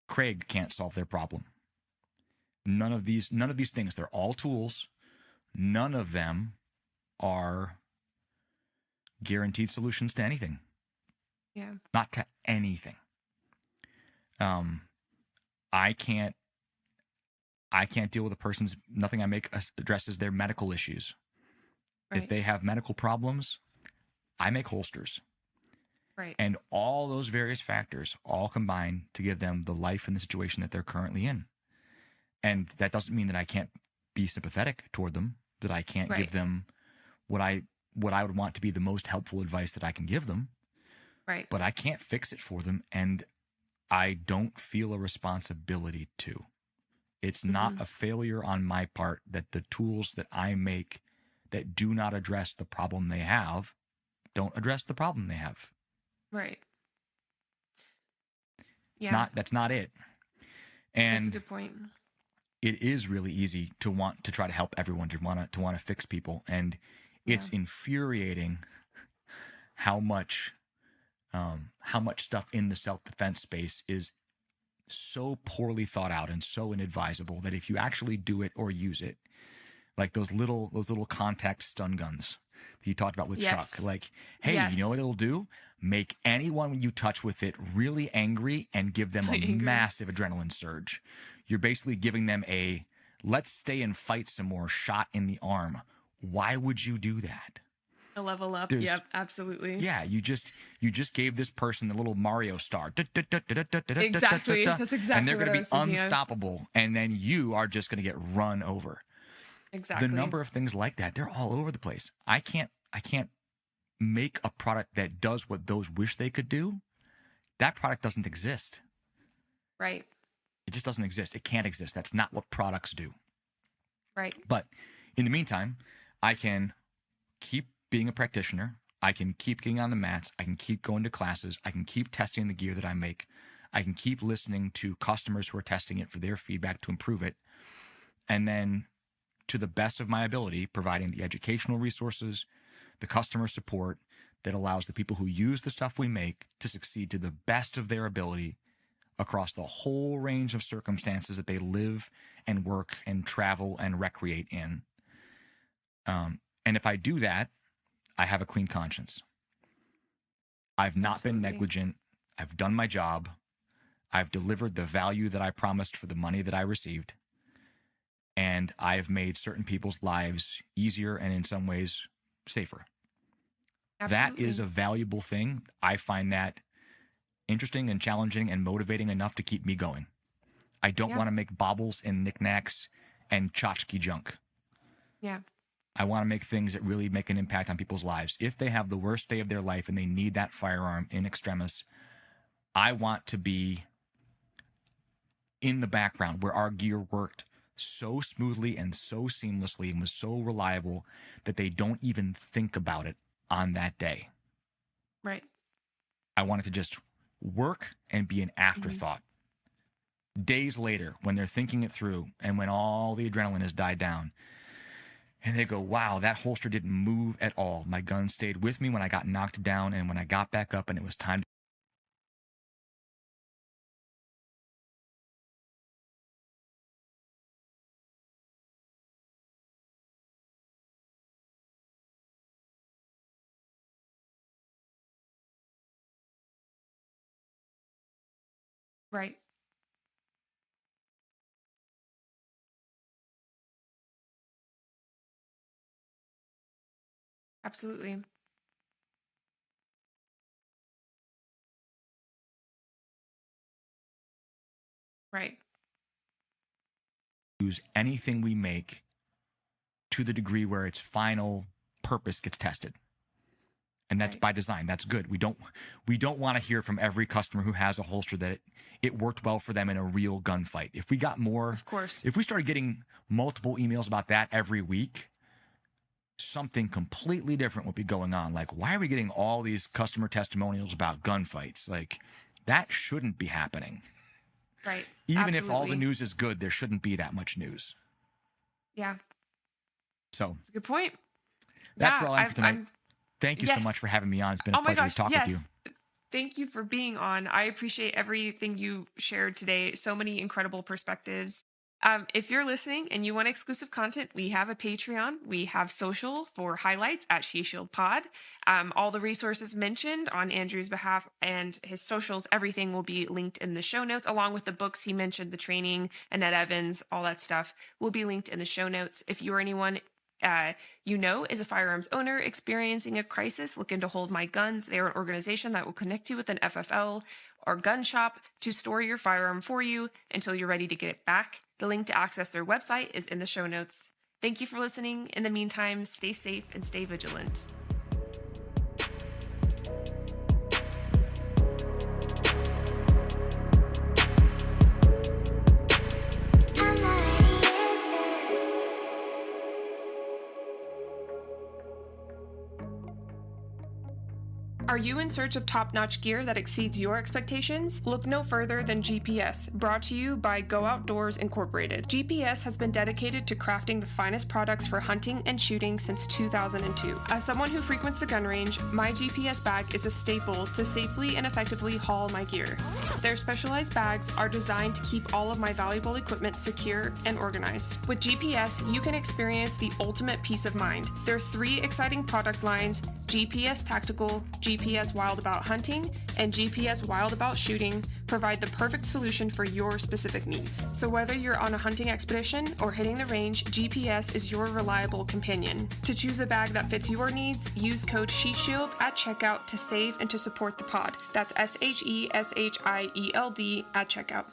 Speaker 2: Craig can't solve their problem. None of these things, they're all tools. None of them are guaranteed solutions to anything.
Speaker 1: Yeah.
Speaker 2: Not to anything. I can't deal with a person's, nothing I make addresses their medical issues. If they have medical problems, I make holsters.
Speaker 1: Right.
Speaker 2: And all those various factors all combine to give them the life and the situation that they're currently in. And that doesn't mean that I can't be sympathetic toward them, that I can't give them what I would want to be the most helpful advice that I can give them.
Speaker 1: Right.
Speaker 2: But I can't fix it for them, and I don't feel a responsibility to. It's not a failure on my part that the tools that I make that do not address the problem they have don't address the problem they have.
Speaker 1: Right.
Speaker 2: That's not it. And
Speaker 1: that's a good point.
Speaker 2: It is really easy to want to try to help everyone, to want to fix people, and it's infuriating how much stuff in the self-defense space is so poorly thought out and so inadvisable that if you actually do it or use it, like those little contact stun guns that you talked about with Chuck, like, hey, you know what it'll do? Make anyone you touch with it really angry and give them a massive adrenaline surge. You're basically giving them a let's stay and fight some more shot in the arm. Why would you do that?
Speaker 1: A level up. Yep, absolutely.
Speaker 2: Yeah, you just gave this person the little Mario star.
Speaker 1: Exactly. That's exactly.
Speaker 2: And they're going to be unstoppable. And then you are just going to get run over.
Speaker 1: Exactly.
Speaker 2: The number of things like that, they're all over the place. I can't make a product that does what those wish they could do. That product doesn't exist.
Speaker 1: Right.
Speaker 2: It just doesn't exist. It can't exist. That's not what products do.
Speaker 1: Right.
Speaker 2: But in the meantime, I can keep being a practitioner. I can keep getting on the mats. I can keep going to classes. I can keep testing the gear that I make. I can keep listening to customers who are testing it for their feedback to improve it. And then, to the best of my ability, providing the educational resources, the customer support that allows the people who use the stuff we make to succeed to the best of their ability across the whole range of circumstances that they live and work and travel and recreate in. And if I do that, I have a clean conscience. I've not been negligent. I've done my job. I've delivered the value that I promised for the money that I received. And I've made certain people's lives easier and in some ways safer. Absolutely. That is a valuable thing. I find that interesting and challenging and motivating enough to keep me going. I don't want to make baubles and knickknacks and tchotchke junk.
Speaker 1: Yeah.
Speaker 2: I want to make things that really make an impact on people's lives. If they have the worst day of their life and they need that firearm in extremis, I want to be in the background where our gear worked so smoothly and so seamlessly and was so reliable that they don't even think about it on that day.
Speaker 1: Right.
Speaker 2: I want it to just work and be an afterthought. Days later, when they're thinking it through and when all the adrenaline has died down, and they go, wow, that holster didn't move at all. My gun stayed with me when I got knocked down and when I got back up and it was time to...
Speaker 1: Right. Absolutely. Right.
Speaker 2: Use anything we make to the degree where its final purpose gets tested. And that's by design. That's good. We don't want to hear from every customer who has a holster that it worked well for them in a real gunfight. If we got more,
Speaker 1: of course,
Speaker 2: if we started getting multiple emails about that every week, something completely different would be going on. Like, why are we getting all these customer testimonials about gunfights? Like, that shouldn't be happening.
Speaker 1: Right.
Speaker 2: Even if all the news is good, there shouldn't be that much news.
Speaker 1: Yeah.
Speaker 2: So
Speaker 1: that's a good point.
Speaker 2: That's where I'll end for tonight. Thank you so much for having me on. It's been a pleasure to talk with you.
Speaker 1: Thank you for being on. I appreciate everything you shared today. So many incredible perspectives. If you're listening and you want exclusive content, we have a Patreon. We have social for highlights at She Shield Pod. All the resources mentioned on Andrew's behalf and his socials, everything will be linked in the show notes, along with the books he mentioned, the training, Annette Evans, all that stuff will be linked in the show notes. If you or anyone is a firearms owner experiencing a crisis, looking to hold my guns. They are an organization that will connect you with an FFL or gun shop to store your firearm for you until you're ready to get it back. The link to access their website is in the show notes. Thank you for listening. In the meantime, stay safe and stay vigilant. Are you in search of top-notch gear that exceeds your expectations? Look no further than GPS, brought to you by Go Outdoors Incorporated. GPS has been dedicated to crafting the finest products for hunting and shooting since 2002. As someone who frequents the gun range, my GPS bag is a staple to safely and effectively haul my gear. Their specialized bags are designed to keep all of my valuable equipment secure and organized. With GPS, you can experience the ultimate peace of mind. There are 3 exciting product lines: GPS Tactical, GPS Wild About Hunting, and GPS Wild About Shooting provide the perfect solution for your specific needs. So whether you're on a hunting expedition or hitting the range, GPS is your reliable companion. To choose a bag that fits your needs, use code SHEETSHIELD at checkout to save and to support the pod. That's SHESHIELD at checkout.